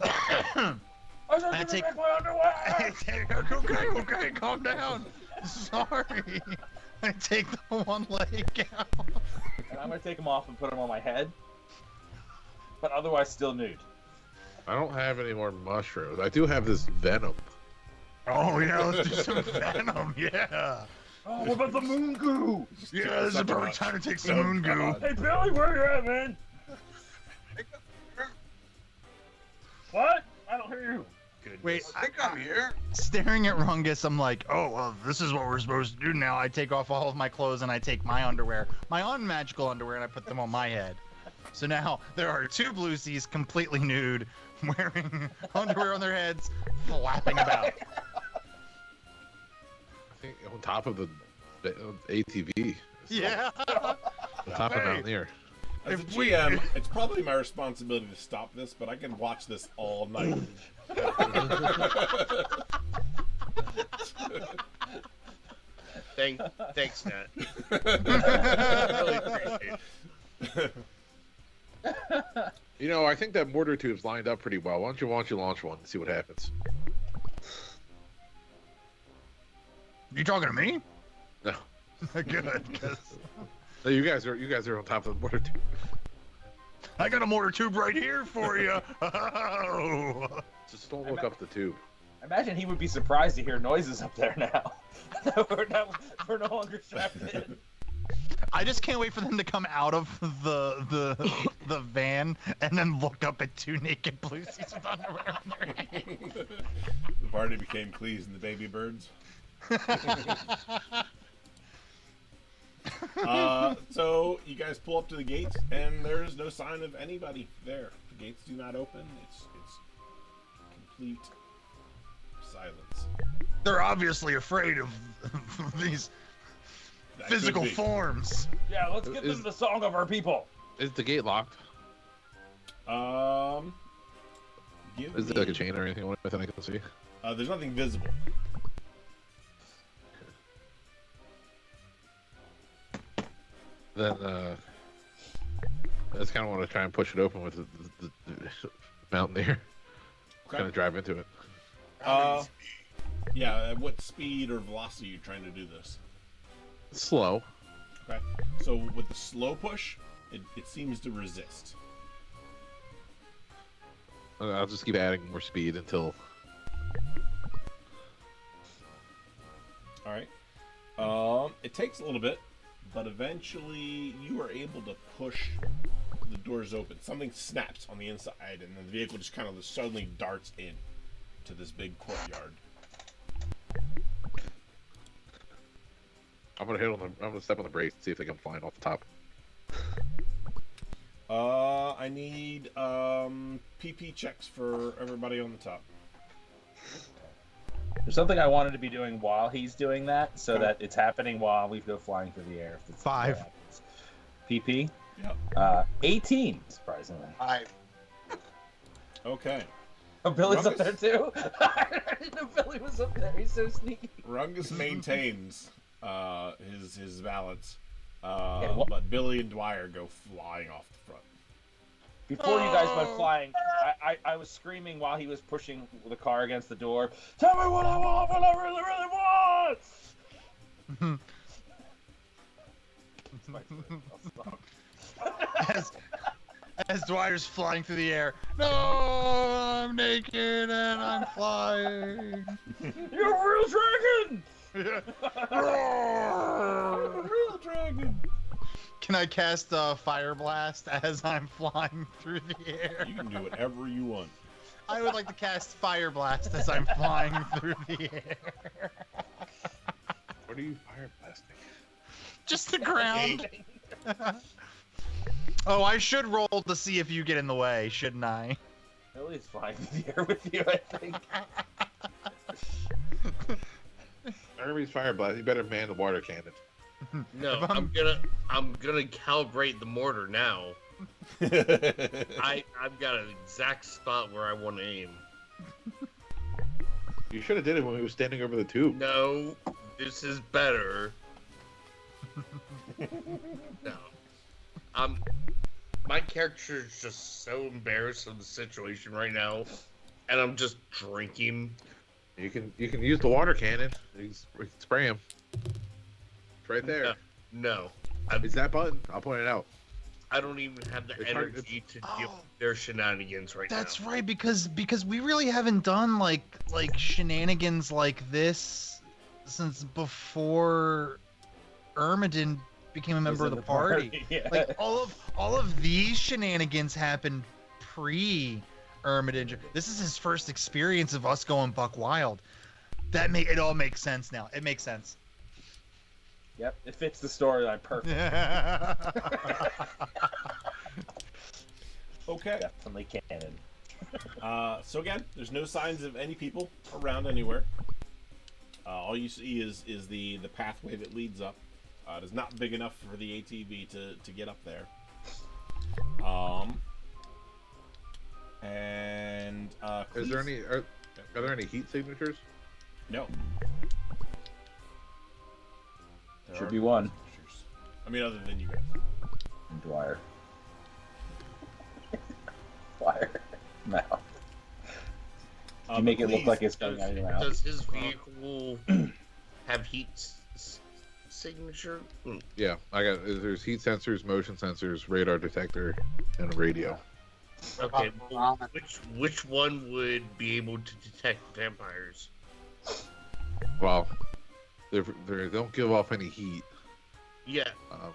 Speaker 5: I said,
Speaker 4: take-
Speaker 5: make my underwear.
Speaker 4: Okay, calm down. Sorry. I take the one leg out.
Speaker 5: And I'm gonna take them off and put them on my head, but otherwise still nude.
Speaker 2: I don't have any more mushrooms. I do have this venom.
Speaker 4: Oh yeah, let's do some venom. Yeah.
Speaker 5: Oh, what about the moon goo?
Speaker 4: Yeah, this is a perfect time to take some moon goo.
Speaker 5: Hey Billy, where you at, man? What? I don't hear you.
Speaker 7: Goodness.
Speaker 4: Wait,
Speaker 3: I think I'm here.
Speaker 4: staring at Rungus, I'm like, oh, well, this is what we're supposed to do now. I take off all of my clothes and I take my underwear, my unmagical underwear, and I put them on my head. So now there are two Bluesies completely nude, wearing underwear on their heads, flapping about.
Speaker 2: I think on top of the ATV.
Speaker 4: Yeah.
Speaker 2: On top of down there.
Speaker 1: As a
Speaker 4: If we-
Speaker 1: GM, it's probably my responsibility to stop this, but I can watch this all night.
Speaker 7: Thanks, Nat.
Speaker 1: Really appreciate it.
Speaker 2: You know, I think that mortar tube's lined up pretty well. Why don't you launch one and see what happens?
Speaker 4: You talking to me?
Speaker 2: No.
Speaker 4: Good, 'cause
Speaker 2: No, you guys are on top of the mortar tube.
Speaker 4: I got a mortar tube right here for you. Oh.
Speaker 2: Just don't look up the tube.
Speaker 5: I imagine he would be surprised to hear noises up there now. we're no longer strapped in.
Speaker 4: I just can't wait for them to come out of the van and then look up at two naked Bluesies with underwear on their head.
Speaker 1: The party became Cleese and the baby birds. So you guys pull up to the gates, and there's no sign of anybody there. The gates do not open. It's complete silence.
Speaker 4: They're obviously afraid of these
Speaker 1: That could
Speaker 4: physical
Speaker 1: be.
Speaker 4: forms.
Speaker 5: Yeah, let's get them the song of our people.
Speaker 2: Is the gate locked?
Speaker 1: Give
Speaker 2: Is
Speaker 1: me,
Speaker 2: there like a chain or anything with it I can see?
Speaker 1: there's nothing visible.
Speaker 2: Then I just kind of want to try and push it open with the Mountaineer.
Speaker 1: Okay.
Speaker 2: Kind of drive into it.
Speaker 1: Yeah, at what speed or velocity are you trying to do this?
Speaker 2: Slow.
Speaker 1: Okay. So with the slow push, it seems to resist.
Speaker 2: I'll just keep adding more speed until.
Speaker 1: All right. It takes a little bit, but eventually you are able to push the doors open. Something snaps on the inside, and then the vehicle just kind of suddenly darts in to this big courtyard.
Speaker 2: I'm gonna step on the brakes and see if they come flying off the top.
Speaker 1: I need PP checks for everybody on the top.
Speaker 5: There's something I wanted to be doing while he's doing that, so
Speaker 1: Okay.
Speaker 5: that it's happening while we go flying through the air. If it's
Speaker 4: 5.
Speaker 5: what happens. PP.
Speaker 1: Yep.
Speaker 5: 18, surprisingly.
Speaker 1: Okay.
Speaker 5: Oh, Billy's up
Speaker 1: Rungus?
Speaker 5: there too. I didn't know Billy was up there. He's so sneaky.
Speaker 1: Rungus maintains his balance,
Speaker 5: what-
Speaker 1: but Billy and Dwyer go flying off the front.
Speaker 5: Before you guys went flying, I was screaming while he was pushing the car against the door. Tell me what I want, what I really, really want.
Speaker 4: As Dwyer's flying through the air. No, I'm naked and I'm flying.
Speaker 5: You're a real dragon.
Speaker 1: Real dragon.
Speaker 4: Can I cast Fire Blast as I'm flying through the air?
Speaker 1: You can do whatever you want.
Speaker 4: I would like to cast Fire Blast as I'm flying through the air.
Speaker 2: What are you fire blasting?
Speaker 4: Just the ground. Oh, I should roll to see if you get in the way, shouldn't I?
Speaker 5: Billy's flying in the air with you, I think.
Speaker 2: Enemy's fire blast. You better man the water cannon.
Speaker 7: No,
Speaker 4: If
Speaker 7: I'm gonna calibrate the mortar now. I've got an exact spot where I want to aim.
Speaker 2: You should have did it when we were standing over the tube.
Speaker 7: No, this is better. No, my character is just so embarrassed of the situation right now, and I'm just drinking.
Speaker 2: You can use the water cannon. You can spray him. It's right there.
Speaker 7: No,
Speaker 2: It's that button. I'll point it out.
Speaker 7: I don't even have the
Speaker 2: It's hard-
Speaker 7: energy to deal with their shenanigans right
Speaker 4: That's
Speaker 7: now.
Speaker 4: right, because we really haven't done like shenanigans like this since before Ermidon became a member of the party.
Speaker 5: Yeah.
Speaker 4: Like all of these shenanigans happened pre Ermidon. This is his first experience of us going buck wild. It all makes sense now. It makes sense.
Speaker 5: Yep, it fits the storyline perfectly.
Speaker 1: Okay.
Speaker 5: Definitely canon.
Speaker 1: So again, there's no signs of any people around anywhere. All you see is the pathway that leads up. It is not big enough for the ATV to get up there. And
Speaker 2: Is there any? Are there any heat signatures?
Speaker 1: No. There
Speaker 5: Should
Speaker 1: are
Speaker 5: be
Speaker 1: no
Speaker 5: one.
Speaker 1: pictures. I mean, other than you guys.
Speaker 5: And Dwyer. Dwyer. No. You make it look
Speaker 1: please,
Speaker 5: like it's going out of your mouth.
Speaker 7: Does his vehicle have heat signature?
Speaker 2: Yeah, I got. There's heat sensors, motion sensors, radar detector, and a radio.
Speaker 7: Okay, well,
Speaker 3: Barometer.
Speaker 7: which one would be able to detect vampires?
Speaker 2: Well, they don't give off any heat.
Speaker 7: Yeah,
Speaker 2: Um,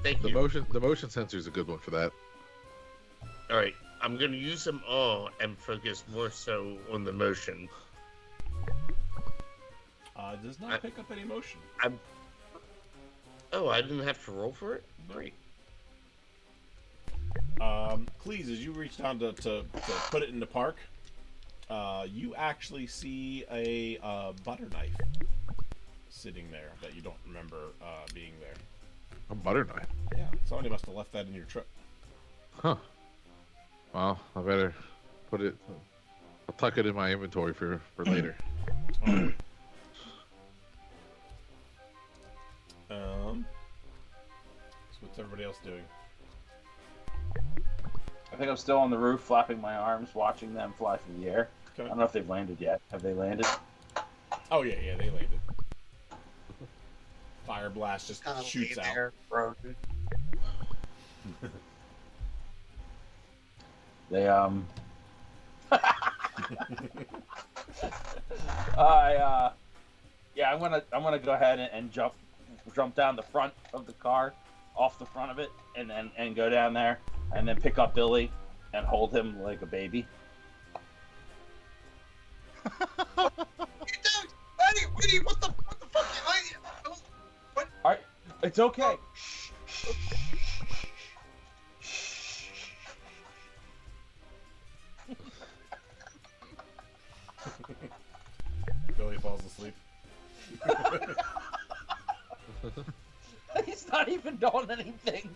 Speaker 7: thank
Speaker 2: the
Speaker 7: you.
Speaker 2: motion sensor is a good one for that.
Speaker 7: All right, I'm gonna use them all and focus more so on the motion.
Speaker 1: Does not pick up any motion.
Speaker 7: Oh, I didn't have to roll for it. Great.
Speaker 1: Cleese, as you reach down to put it in the park, you actually see a butter knife sitting there that you don't remember being there.
Speaker 2: A butter knife.
Speaker 1: Yeah, somebody must have left that in your truck.
Speaker 2: Huh. Well, I better put it. I'll tuck it in my inventory for later.
Speaker 1: So what's everybody else doing?
Speaker 5: I think I'm still on the roof, flapping my arms, watching them fly through the air. I
Speaker 1: Okay.
Speaker 5: don't know if they've landed yet. Have they landed?
Speaker 1: Oh yeah, they landed. Fire blast just
Speaker 3: Kind of
Speaker 1: shoots
Speaker 3: lay
Speaker 1: out.
Speaker 3: there, frozen.
Speaker 5: They yeah, I'm gonna go ahead and jump down the front of the car, off the front of it, and go down there, and then pick up Billy and hold him like a baby.
Speaker 3: Wait, what the fuck?
Speaker 5: Alright, it's okay.
Speaker 1: Billy falls asleep.
Speaker 5: He's not even doing anything.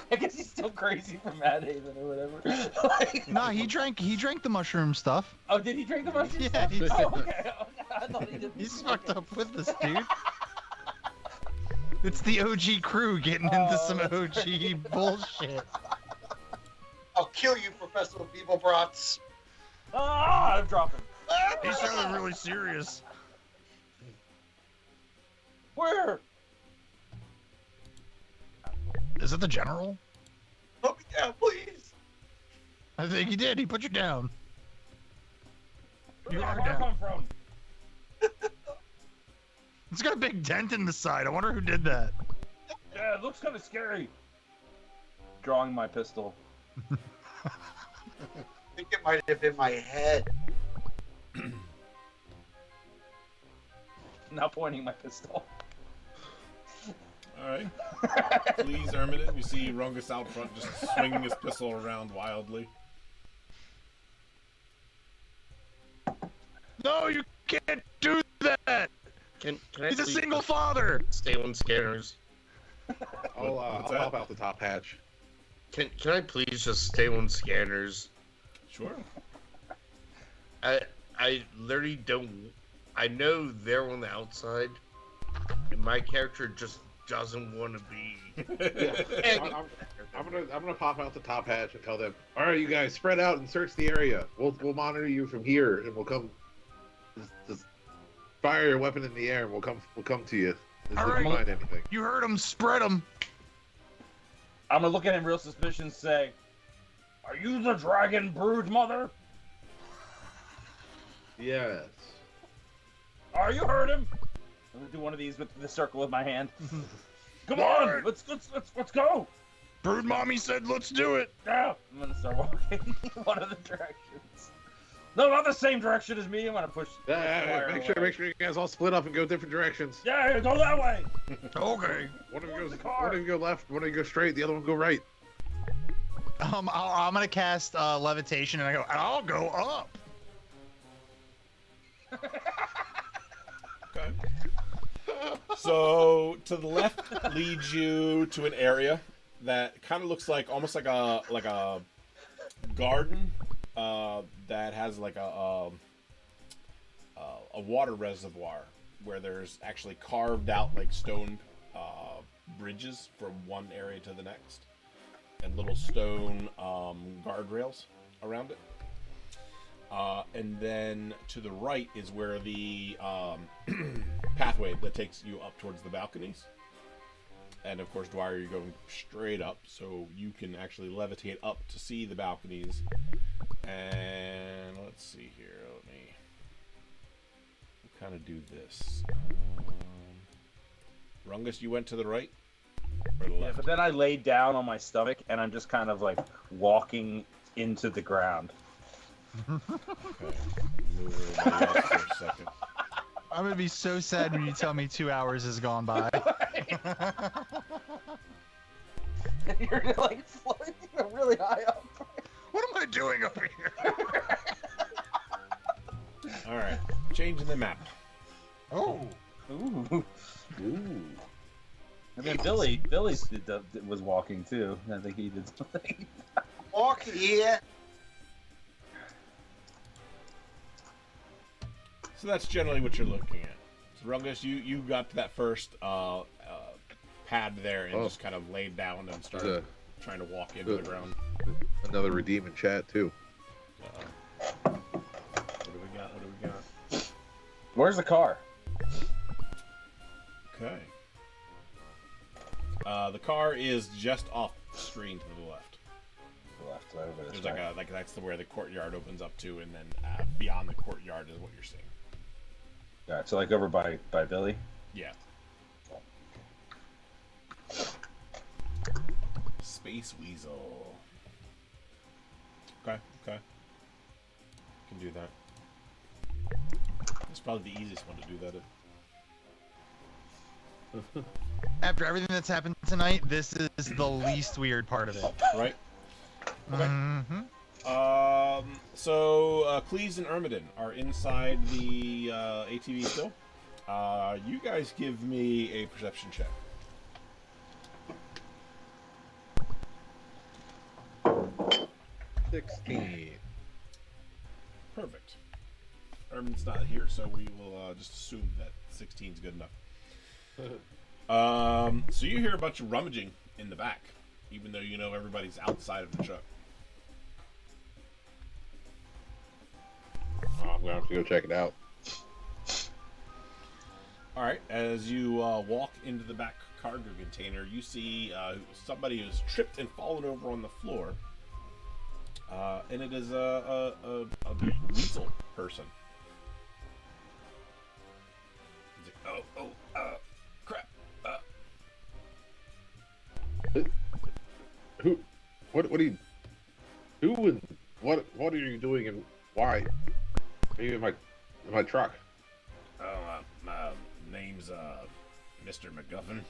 Speaker 5: I guess he's still crazy from Mad Haven or whatever. Like,
Speaker 4: No, he drank the mushroom stuff.
Speaker 5: oh, did he drink the mushroom
Speaker 4: Yeah,
Speaker 5: stuff?
Speaker 4: he did.
Speaker 5: Oh, okay. I thought he did.
Speaker 4: He's fucked up with this, dude. It's the OG crew getting into some
Speaker 5: that's
Speaker 4: OG bullshit.
Speaker 3: I'll kill you, Professor Beeblebrots.
Speaker 5: Ah, I'm dropping.
Speaker 4: He sounded really serious.
Speaker 5: Where?
Speaker 4: Is it the general?
Speaker 3: Put me down, please.
Speaker 4: I think he did. He put you down.
Speaker 5: Where
Speaker 4: You
Speaker 5: did
Speaker 4: are
Speaker 5: that car
Speaker 4: down.
Speaker 5: come from?
Speaker 4: It's got a big dent in the side. I wonder who did that.
Speaker 5: Yeah, it looks kind of scary. Drawing my pistol.
Speaker 3: I think it might have been my head.
Speaker 5: Not pointing my pistol.
Speaker 1: All right. Please, Erminin. You see Rungus out front just swinging his pistol around wildly.
Speaker 4: No, you can't do that.
Speaker 7: Can I
Speaker 4: He's a
Speaker 7: please
Speaker 4: single father.
Speaker 7: stay on scanners?
Speaker 2: I'll
Speaker 1: What's
Speaker 2: pop
Speaker 1: that?
Speaker 2: out the top hatch.
Speaker 7: Can I please just stay on scanners?
Speaker 1: Sure.
Speaker 7: I literally don't. I know they're on the outside, and my character just doesn't want to be.
Speaker 2: Yeah. I'm gonna pop out the top hatch and tell them, all right, you guys spread out and search the area. We'll monitor you from here, and we'll come. Just fire your weapon in the air, and we'll come to you. If
Speaker 4: All
Speaker 2: we
Speaker 4: right.
Speaker 2: find anything.
Speaker 4: You heard him. Spread him.
Speaker 5: I'm gonna look at him real suspicious and say, "Are you the dragon brood mother?
Speaker 2: Yes.
Speaker 5: Are you heard him?" I'm gonna do one of these with the circle with my hand. Come on, let's go.
Speaker 4: Brood mommy said, "Let's do it."
Speaker 5: Yeah, I'm gonna start walking one of the directions. No, not the same direction as me. I'm gonna push.
Speaker 2: Yeah, make sure you guys all split up and go different directions.
Speaker 5: Yeah, go that way.
Speaker 4: Okay.
Speaker 2: One of you
Speaker 5: the car?
Speaker 2: one of you go left, one of you go straight, the other one go right.
Speaker 4: I'm gonna cast levitation, and I'll go up.
Speaker 1: Okay. So to the left leads you to an area that kind of looks like almost like a garden that has like a water reservoir where there's actually carved out like stone bridges from one area to the next and little stone guardrails around it. And then to the right is where the pathway that takes you up towards the balconies. And of course, Dwyer, you're going straight up, so you can actually levitate up to see the balconies. And let's see here. Let me kind of do this. Rungus, you went to the right or the
Speaker 5: Yeah,
Speaker 1: left?
Speaker 5: but then I laid down on my stomach, and I'm just kind of like walking into the ground.
Speaker 1: Okay. Move everybody else for a second.
Speaker 4: I'm gonna be so sad when you tell me 2 hours has gone by.
Speaker 5: You're like floating really high up.
Speaker 4: What am I doing up here?
Speaker 1: All right, changing the map.
Speaker 4: Oh.
Speaker 5: Ooh. And then Billy was walking too. I think he did something.
Speaker 3: Walking here.
Speaker 1: So that's generally what you're looking at. So Rungus, you got to that first pad there and just kind of laid down and started trying to walk into the ground.
Speaker 2: Another redeem in chat too.
Speaker 1: What do we got? What do we got?
Speaker 5: Where's the car?
Speaker 1: Okay. The car is just off screen to the left.
Speaker 5: Left, right over this
Speaker 1: There's
Speaker 5: way.
Speaker 1: that's where the courtyard opens up to, and then beyond the courtyard is what you're seeing.
Speaker 5: Alright, so like over by Billy.
Speaker 1: Yeah. Space Weasel. Okay. Can do that. It's probably the easiest one to do that in.
Speaker 4: After everything that's happened tonight, this is the least weird part of it.
Speaker 1: Right? Okay.
Speaker 4: Mm-hmm.
Speaker 1: So Cleese and Ermidon are inside the ATV still. You guys give me a perception check.
Speaker 2: 16.
Speaker 1: Perfect. Ermin's not here, so we will just assume that 16 is good enough. So you hear a bunch of rummaging in the back, even though you know everybody's outside of the truck.
Speaker 2: I'm gonna have to go check it out.
Speaker 1: All right, as you walk into the back cargo container, you see somebody who's tripped and fallen over on the floor, and it is a weasel person. He's like, crap.
Speaker 2: Who? What are you? Who and what are you doing and why? Are you in my truck?
Speaker 1: Oh, my name's Mr. McGuffin.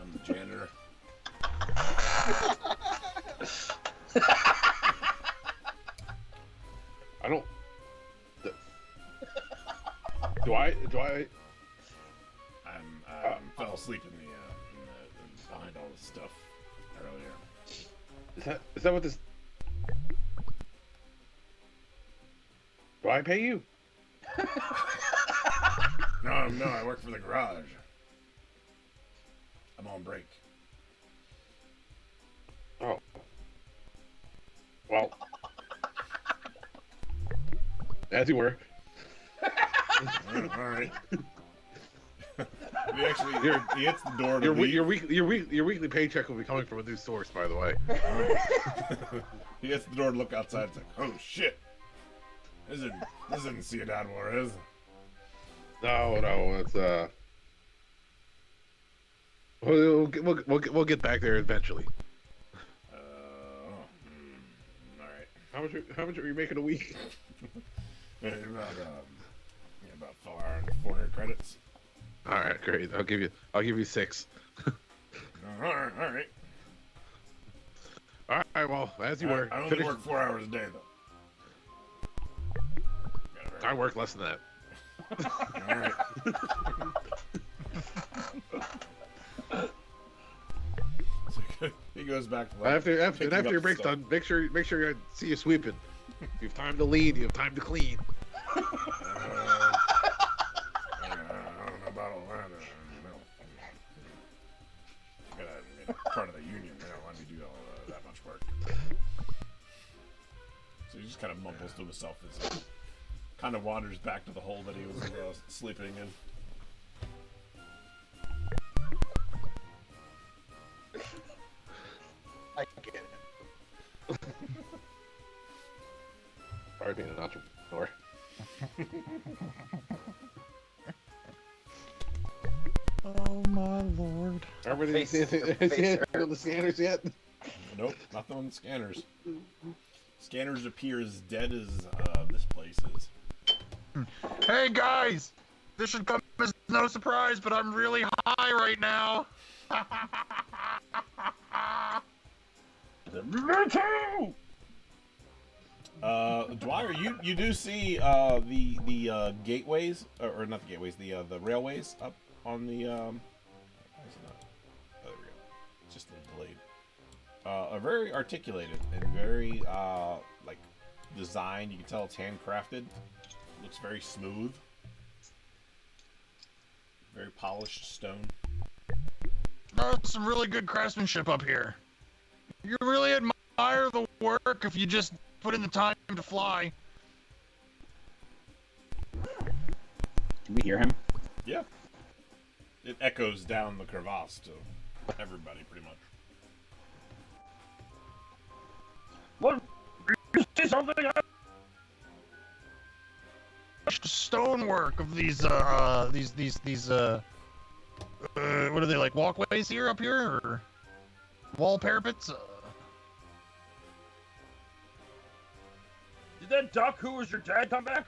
Speaker 1: I'm the janitor.
Speaker 2: I don't. Do I?
Speaker 1: I fell asleep in behind all this stuff earlier.
Speaker 2: Is that what this? Do I pay you?
Speaker 1: No, I work for the garage. I'm on break.
Speaker 2: Oh. Well. As you were.
Speaker 1: All right. He hits the door to
Speaker 2: Your
Speaker 1: leave.
Speaker 2: weekly paycheck will be coming from a new source, by the way.
Speaker 1: He hits the door to look outside. It's like, oh shit! This isn't Ciudad Juarez.
Speaker 2: No, it's We'll get back there eventually.
Speaker 1: All right.
Speaker 2: How much are you making a week?
Speaker 1: About 400 credits.
Speaker 2: All right, great. I'll give you 6.
Speaker 1: All right.
Speaker 2: All right. Well, as you were.
Speaker 1: I only work 4 hours a day though.
Speaker 2: I work less than that.
Speaker 1: All right. So he goes back to
Speaker 2: after your break's done. Make sure I see you sweeping. You have time to lead. You have time to clean.
Speaker 1: I don't know about all that. I'm part of the union. They don't let me do all that much work. So he just kind of mumbles to himself as he kind of wanders back to the hole that he was sleeping in.
Speaker 3: I get it.
Speaker 2: Sorry, being an entrepreneur.
Speaker 4: Oh my lord.
Speaker 2: Everybody see the scanners yet?
Speaker 1: Nope, nothing on the scanners. Scanners appear as dead as this place is.
Speaker 4: Hey guys! This should come as no surprise, but I'm really high right now.
Speaker 5: Me too!
Speaker 1: Dwyer, you do see the gateways, or not the gateways, the railways up on the why is it not? Oh, there we go. It's just a little delayed. Are very articulated and very like designed. You can tell it's handcrafted. Looks very smooth. Very polished stone.
Speaker 4: Oh, some really good craftsmanship up here. You really admire the work if you just put in the time to fly.
Speaker 5: Can we hear him?
Speaker 1: Yeah. It echoes down the crevasse to everybody, pretty much.
Speaker 5: What? You see something?
Speaker 4: Stonework of these what are they, like walkways here up here, or wall parapets?
Speaker 5: Did that duck who was your dad come back?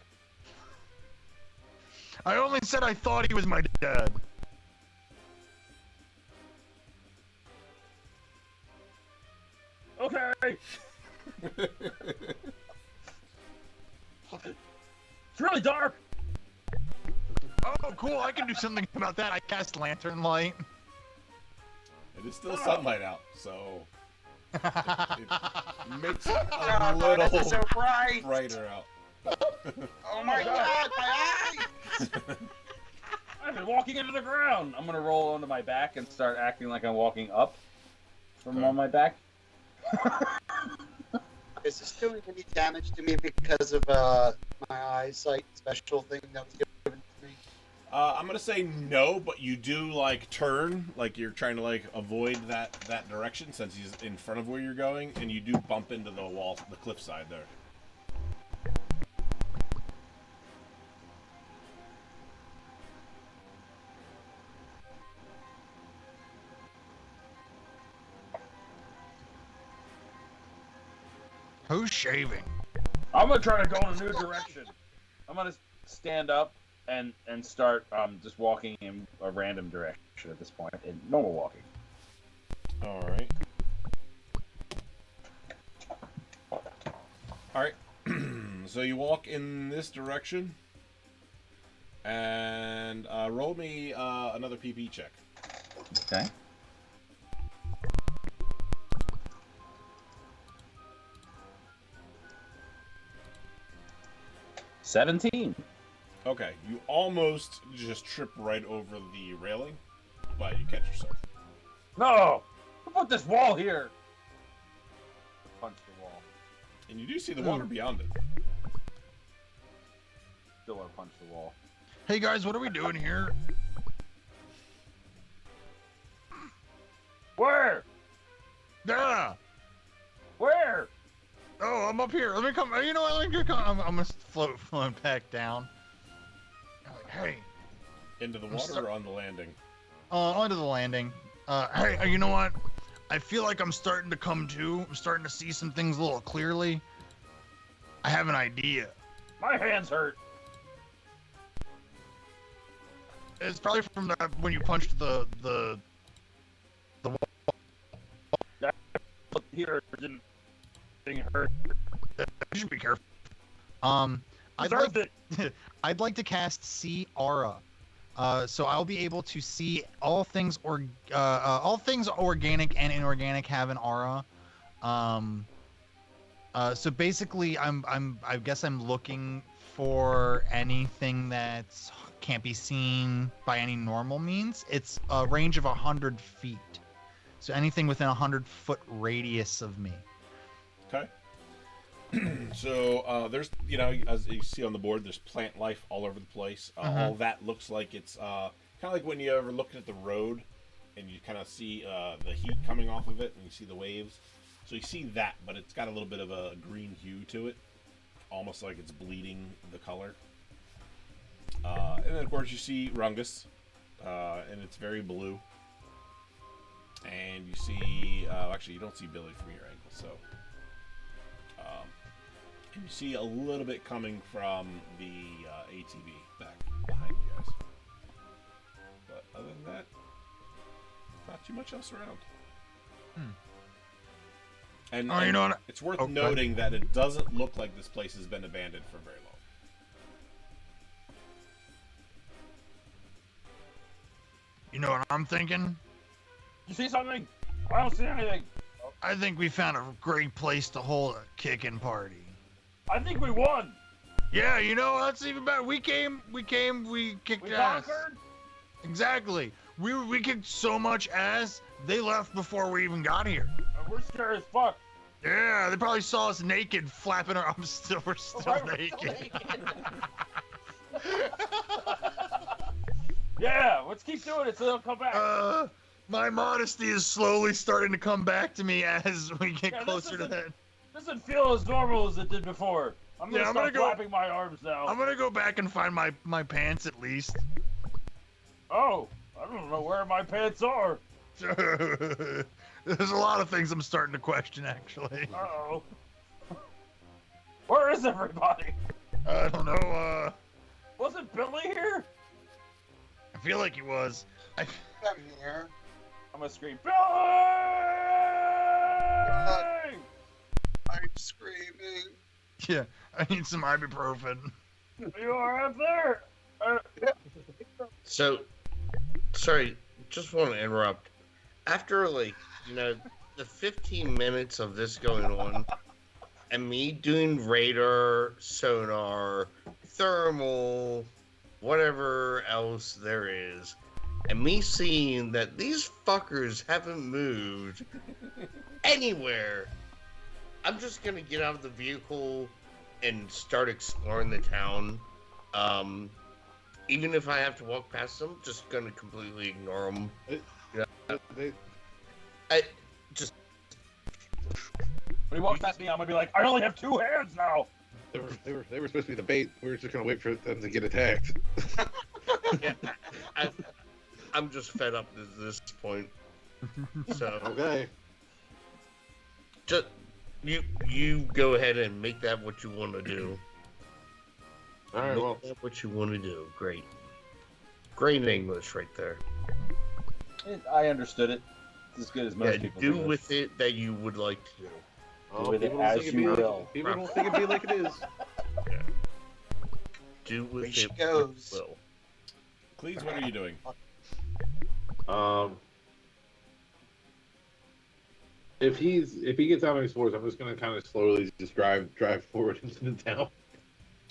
Speaker 4: I only said I thought he was my dad.
Speaker 5: Okay. It's really dark.
Speaker 4: Oh, cool! I can do something about that. I cast lantern light.
Speaker 1: It is still sunlight out, so it makes it
Speaker 3: Oh,
Speaker 1: a little
Speaker 3: this is so bright.
Speaker 1: brighter out.
Speaker 3: Oh my god, my eyes!
Speaker 5: I've been walking into the ground. I'm gonna roll onto my back and start acting like I'm walking up from on my back.
Speaker 3: Is this doing any damage to me because of my eyesight special thing that was given to me?
Speaker 1: I'm gonna say no, but you do like turn, like you're trying to like avoid that direction since he's in front of where you're going, and you do bump into the wall, the cliffside there.
Speaker 4: Who's shaving?
Speaker 5: I'm gonna try to go in a new direction. I'm gonna stand up and start just walking in a random direction at this point, in normal walking.
Speaker 1: All right. All right. So you walk in this direction, and roll me another PP check.
Speaker 5: Okay. $17.
Speaker 1: Okay, you almost just trip right over the railing, but you catch yourself.
Speaker 5: No! Who put this wall here? Punch the wall.
Speaker 1: And you do see the water beyond it.
Speaker 5: Still want to punch the wall.
Speaker 4: Hey guys, what are we doing here?
Speaker 5: Where?
Speaker 4: Yeah.
Speaker 5: Where?
Speaker 4: Oh, I'm up here. Let me come. You know what? Let me come. I'm gonna float back down. I'm like, hey,
Speaker 1: Into the water or on the landing?
Speaker 4: onto the landing. Hey, you know what? I feel like I'm starting to come to. I'm starting to see some things a little clearly. I have an idea.
Speaker 5: My hands hurt.
Speaker 4: It's probably from that when you punched the wall.
Speaker 5: Here didn't hurt.
Speaker 4: You should be careful. I'd
Speaker 5: Deserved
Speaker 4: like,
Speaker 5: it.
Speaker 4: I'd like to cast See Aura. So I'll be able to see all things organic and inorganic have an aura. So basically, I guess I'm looking for anything that can't be seen by any normal means. It's a range of 100 feet. So anything within 100-foot radius of me.
Speaker 1: Okay. So there's, as you see on the board, there's plant life all over the place. All that looks like it's kind of like when you ever look at the road and you kind of see the heat coming off of it and you see the waves. So you see that, but it's got a little bit of a green hue to it, almost like it's bleeding the color. And then, of course, you see Rungus, and it's very blue. And you see, actually, you don't see Billy from your angle, so. And you see a little bit coming from the ATV back behind you guys. But other than that, not too much else around. And,
Speaker 4: Oh, you know what?
Speaker 1: it's worth
Speaker 4: Okay.
Speaker 1: noting that it doesn't look like this place has been abandoned for very long.
Speaker 4: You know what I'm thinking?
Speaker 5: You see something? I don't see anything.
Speaker 4: I think we found a great place to hold a kicking party.
Speaker 5: I think we won.
Speaker 4: Yeah, you know, that's even better. We kicked
Speaker 5: We
Speaker 4: ass.
Speaker 5: conquered.
Speaker 4: Exactly. We kicked so much ass, they left before we even got here.
Speaker 5: And we're scared as fuck.
Speaker 4: Yeah, they probably saw us naked, flapping our arms. We're still
Speaker 5: We're still
Speaker 4: naked.
Speaker 5: Yeah, let's keep doing it so they'll come back.
Speaker 4: My modesty is slowly starting to come back to me as we get
Speaker 5: Yeah,
Speaker 4: closer to that.
Speaker 5: Doesn't feel as normal as it did before. I'm gonna
Speaker 4: Yeah, I'm
Speaker 5: start
Speaker 4: gonna go-
Speaker 5: flapping my arms now.
Speaker 4: I'm gonna go back and find my pants at least.
Speaker 5: Oh, I don't know where my pants are.
Speaker 4: There's a lot of things I'm starting to question, actually.
Speaker 5: Uh-oh. Where is everybody?
Speaker 4: I don't know,
Speaker 5: Wasn't Billy here?
Speaker 4: I feel like he was.
Speaker 3: I'm here.
Speaker 5: I'm gonna scream, Billy!
Speaker 3: I'm screaming.
Speaker 4: Yeah, I need some ibuprofen.
Speaker 5: You are up there!
Speaker 7: So, sorry, just want to interrupt. After, the 15 minutes of this going on, and me doing radar, sonar, thermal, whatever else there is, and me seeing that these fuckers haven't moved anywhere, I'm just gonna get out of the vehicle and start exploring the town. Even if I have to walk past them, just gonna completely ignore them. I just
Speaker 5: When he walks past me, I'm gonna be like, I only have 2 hands now!
Speaker 2: They were supposed to be the bait. We were just gonna wait for them to get attacked.
Speaker 7: yeah, I'm just fed up at this point. So
Speaker 2: Okay.
Speaker 7: just you go ahead and make that what you want to do.
Speaker 2: All right. Well,
Speaker 7: Make that what you want to do. Great English right there.
Speaker 5: I understood it. as good as most
Speaker 7: Yeah,
Speaker 5: people
Speaker 7: do
Speaker 5: do.
Speaker 7: with it that you would like to do.
Speaker 2: Oh,
Speaker 5: with it
Speaker 2: people don't
Speaker 5: as
Speaker 2: think
Speaker 5: you
Speaker 2: it'd be
Speaker 5: will.
Speaker 2: like, people don't think it'd be like it is.
Speaker 7: Do with
Speaker 3: Way she
Speaker 7: it
Speaker 3: goes.
Speaker 7: what you will.
Speaker 1: Cleese, what are you doing?
Speaker 2: If he gets out on his horse, I'm just gonna kind of slowly just drive forward into the town.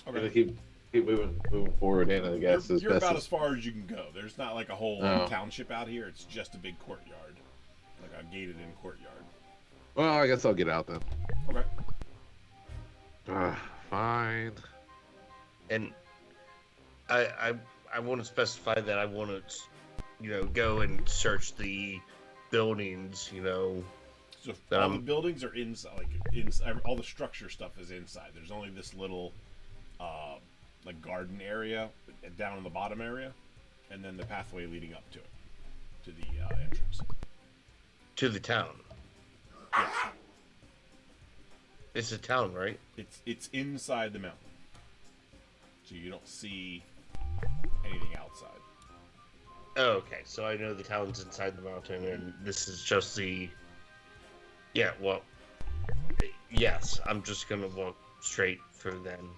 Speaker 2: Gonna
Speaker 1: Okay.
Speaker 2: keep moving forward in, I guess.
Speaker 1: You're about as far as you can go. There's not like a whole
Speaker 2: Oh.
Speaker 1: township out here. It's just a big courtyard, like a gated-in courtyard.
Speaker 2: Well, I guess I'll get out then.
Speaker 1: Okay.
Speaker 2: Fine.
Speaker 7: And I want to specify that I want to, go and search the buildings,
Speaker 1: So
Speaker 7: That
Speaker 1: all
Speaker 7: I'm-
Speaker 1: the buildings are inside. Like inside, all the structure stuff is inside. There's only this little, like garden area down in the bottom area, and then the pathway leading up to it, to the entrance.
Speaker 7: to the town.
Speaker 1: Yes.
Speaker 7: It's a town, right?
Speaker 1: It's inside the mountain, so you don't see anything outside.
Speaker 7: Oh, okay. So I know the town's inside the mountain, and this is just the. Yeah. Well. Yes, I'm just gonna walk straight through then.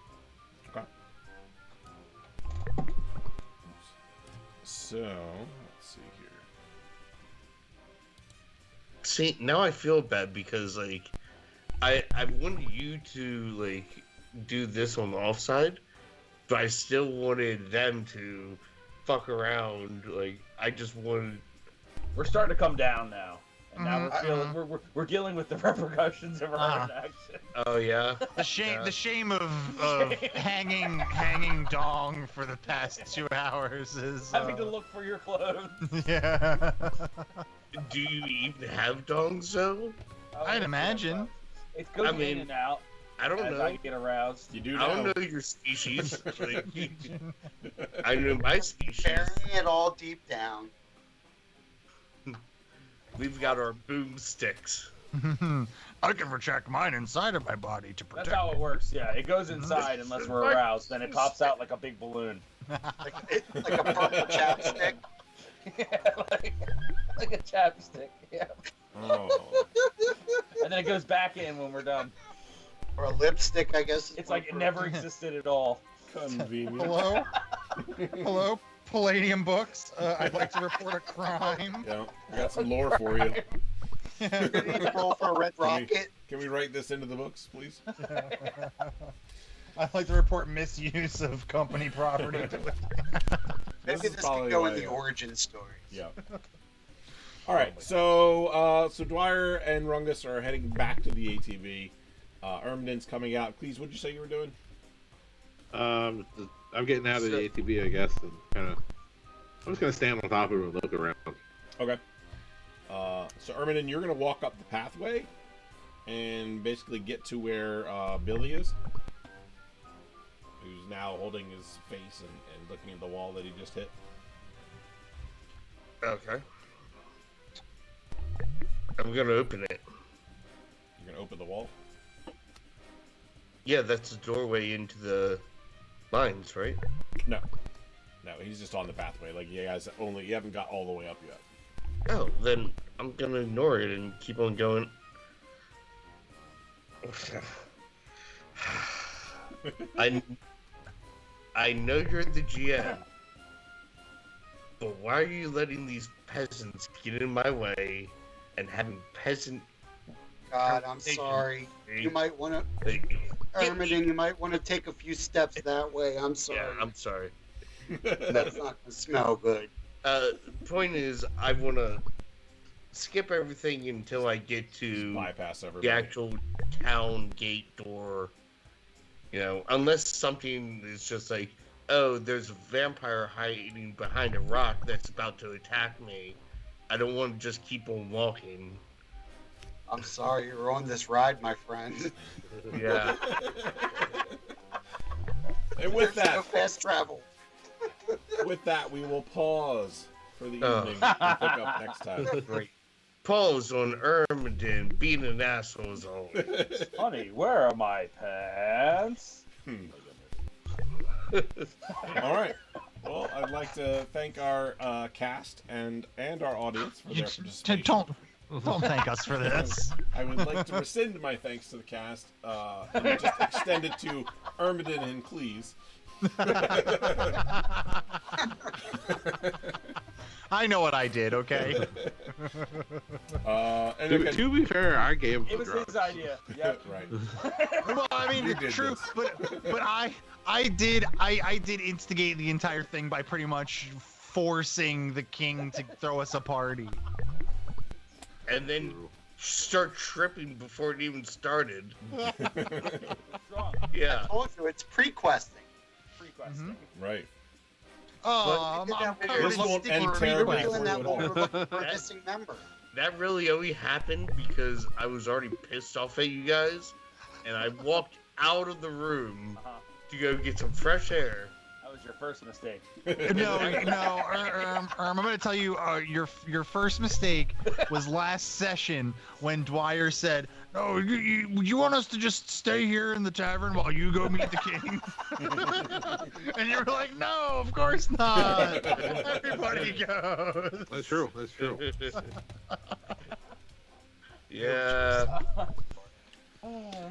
Speaker 1: Okay. So let's see here.
Speaker 7: See, now I feel bad because I wanted you to do this on the offside, but I still wanted them to fuck around. I just wanted.
Speaker 5: We're starting to come down now, and now
Speaker 4: Mhm.
Speaker 5: we're feeling we're dealing with the repercussions of our own action.
Speaker 7: Oh yeah.
Speaker 4: The shame,
Speaker 7: Yeah.
Speaker 4: the shame of hanging dong for the past 2 hours is
Speaker 5: Having to look for your clothes.
Speaker 4: yeah.
Speaker 7: Do you even have dongs though?
Speaker 4: I'd imagine.
Speaker 5: It goes
Speaker 7: I mean,
Speaker 5: in and out
Speaker 7: I don't
Speaker 5: as
Speaker 7: know.
Speaker 5: I get aroused.
Speaker 1: You do
Speaker 7: I
Speaker 1: know.
Speaker 7: don't know your species. I know my species.
Speaker 3: Burying it all deep down.
Speaker 7: We've got our boomsticks.
Speaker 4: I can project mine inside of my body to
Speaker 5: That's
Speaker 4: protect.
Speaker 5: how it works. Yeah, it goes inside unless we're aroused. Then it pops out like a big balloon.
Speaker 3: Like a purple chapstick.
Speaker 5: Yeah, like a chapstick. Yeah,
Speaker 1: Oh.
Speaker 5: and then it goes back in when we're done.
Speaker 3: Or a lipstick, I guess.
Speaker 5: It's like it never existed at all.
Speaker 1: Convenient.
Speaker 4: Hello? Hello? Palladium Books. I'd like to report a crime.
Speaker 1: Yeah, I got some lore for you.
Speaker 3: Roll for a red rocket.
Speaker 1: Can we write this into the books, please?
Speaker 4: I'd like to report misuse of company property.
Speaker 3: Maybe
Speaker 1: is
Speaker 3: this
Speaker 1: probably
Speaker 3: could go
Speaker 1: why,
Speaker 3: in the origin story.
Speaker 1: Yeah. All right. So Dwyer and Rungus are heading back to the ATV. Ermden's coming out. Please, what did you say you were doing?
Speaker 2: I'm getting out of the ATV, I guess, and I'm just gonna stand on top of it and look around.
Speaker 1: Okay. So Ermden, you're gonna walk up the pathway and basically get to where Billy is, who's now holding his face and looking at the wall that he just hit.
Speaker 7: Okay. I'm gonna open it.
Speaker 1: You're gonna open the wall.
Speaker 7: Yeah, that's the doorway into the mines, right?
Speaker 1: No, he's just on the pathway. Like you guys you haven't got all the way up yet.
Speaker 7: Oh, then I'm gonna ignore it and keep on going. I know you're the GM, but why are you letting these peasants get in my way and having peasant?
Speaker 3: God, I'm sorry. You might want to, Ermden, you might want to take a few steps that way. I'm sorry.
Speaker 7: Yeah, I'm sorry.
Speaker 3: That's not gonna smell good.
Speaker 7: Point is, I want to skip everything until I get to
Speaker 1: Bypass everybody.
Speaker 7: the actual town gate door. Unless something is just like, oh, there's a vampire hiding behind a rock that's about to attack me. I don't want to just keep on walking.
Speaker 3: I'm sorry you're on this ride, my friend.
Speaker 7: Yeah.
Speaker 1: And with
Speaker 3: There's no
Speaker 1: that,
Speaker 3: fast travel.
Speaker 1: we will pause for the
Speaker 7: Oh.
Speaker 1: evening and pick up next time.
Speaker 7: Great. Pause on Ermden being an asshole as always.
Speaker 5: Honey, where are my pants?
Speaker 1: All right. Well, I'd like to thank our cast and our audience for their participation.
Speaker 4: Don't thank us for this.
Speaker 1: I would like to rescind my thanks to the cast and just extend it to Ermidon and Cleese.
Speaker 4: I know what I did, okay?
Speaker 1: And
Speaker 2: To,
Speaker 1: again,
Speaker 2: to be fair, I gave him
Speaker 5: It
Speaker 2: the
Speaker 5: was
Speaker 2: drugs.
Speaker 5: his idea. Yep.
Speaker 1: right.
Speaker 4: Well, I mean,
Speaker 1: You did
Speaker 4: true,
Speaker 1: this.
Speaker 4: but I did instigate the entire thing by pretty much forcing the king to throw us a party.
Speaker 7: And then start tripping before it even started.
Speaker 5: Strong.
Speaker 7: Yeah.
Speaker 3: I told you, it's pre-questing.
Speaker 5: Pre-questing.
Speaker 1: Right.
Speaker 4: Oh,
Speaker 3: But
Speaker 4: I'm
Speaker 3: it did that
Speaker 4: covered
Speaker 1: This
Speaker 4: in
Speaker 1: won't
Speaker 4: sticky
Speaker 1: end
Speaker 3: We're
Speaker 1: terribly
Speaker 4: requests.
Speaker 3: doing that
Speaker 1: for
Speaker 3: while
Speaker 1: you.
Speaker 3: we're looking for a missing member.
Speaker 7: That really only happened because I was already pissed off at you guys, and I walked out of the room
Speaker 5: Uh-huh.
Speaker 7: to go get some fresh air.
Speaker 5: That was your first mistake.
Speaker 4: No, I'm going to tell you, your first mistake was last session when Dwyer said, "No, you want us to just stay here in the tavern while you go meet the king?" And you were like, "No, of course not. Everybody goes."
Speaker 2: That's true. That's true.
Speaker 7: Yeah.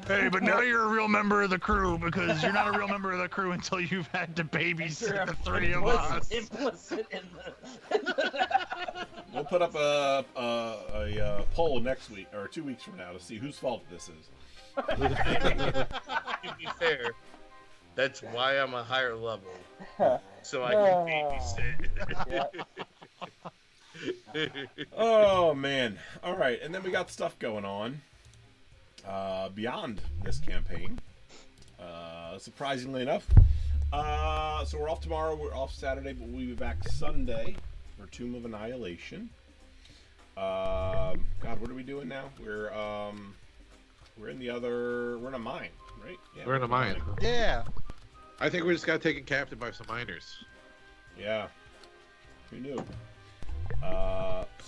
Speaker 4: Hey, but now you're a real member of the crew because you're not a real member of the crew until you've had to babysit the three of us.
Speaker 5: Implicit in the.
Speaker 1: We'll put up a poll next week or 2 weeks from now to see whose fault this is.
Speaker 7: To be fair, that's why I'm a higher level, so I can babysit.
Speaker 1: Oh man! All right, and then we got stuff going on beyond this campaign. Surprisingly enough, so we're off tomorrow. We're off Saturday, but we'll be back Sunday for Tomb of Annihilation. God, what are we doing now? We're in the other. We're in a mine, right? Yeah,
Speaker 2: We're in a mine.
Speaker 4: Yeah.
Speaker 2: I think we just got taken captive by some miners.
Speaker 1: Yeah. Who knew?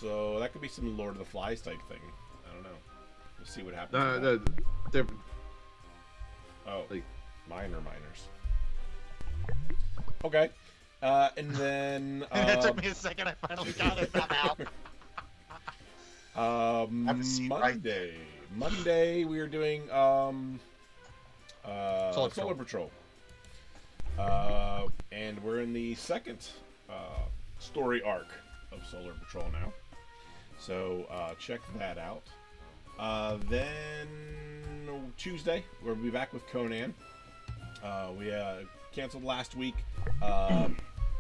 Speaker 1: So that could be some Lord of the Flies type thing. I don't know. We'll see what happens.
Speaker 2: No,
Speaker 1: with that.
Speaker 2: they're
Speaker 1: Oh,
Speaker 2: like-
Speaker 1: miners. Okay. And then
Speaker 4: It took me a second. I finally got it.
Speaker 3: Have a seat right
Speaker 1: Monday. Monday we are doing Solar Patrol. And we're in the second story arc of Solar Patrol now. So check that out. Then Tuesday we'll be back with Conan. We canceled last week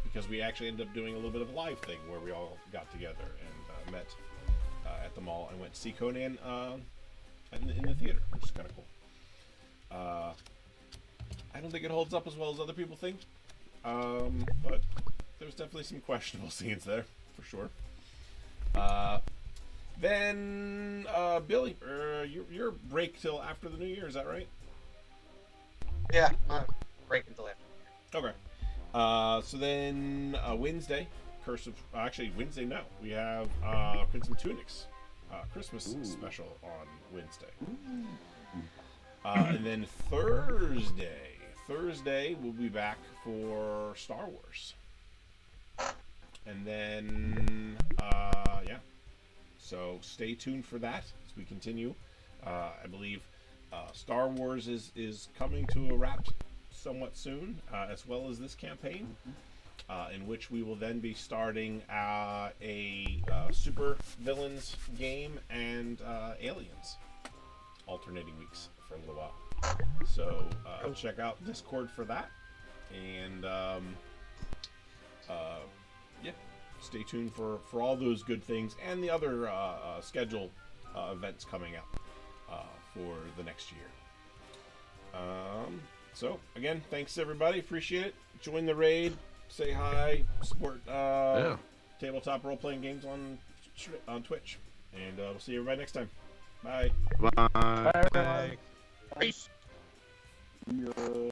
Speaker 1: because we actually ended up doing a little bit of a live thing where we all got together and met at the mall and went to see Conan in the theater, which is kind of cool. I don't think it holds up as well as other people think, but there's definitely some questionable scenes there, for sure. Then, Billy, your break till after the New Year, is that right?
Speaker 3: Yeah, break until after.
Speaker 1: Okay. So then Wednesday, Wednesday, no. We have Crimson Tunics Christmas special on Wednesday. And then Thursday we'll be back for Star Wars. And then, yeah. So stay tuned for that as we continue. I believe Star Wars is coming to a wrap somewhat soon, as well as this campaign, in which we will then be starting a super villains game and aliens, alternating weeks for a little while. So check out Discord for that, and yeah, stay tuned for all those good things and the other scheduled events coming up for the next year. So again, thanks everybody, appreciate it. Join the raid, say hi, support tabletop role-playing games on Twitch, and we'll see everybody next time. Bye.
Speaker 2: Bye.
Speaker 5: Bye, everyone.
Speaker 7: Peace.
Speaker 5: Yeah.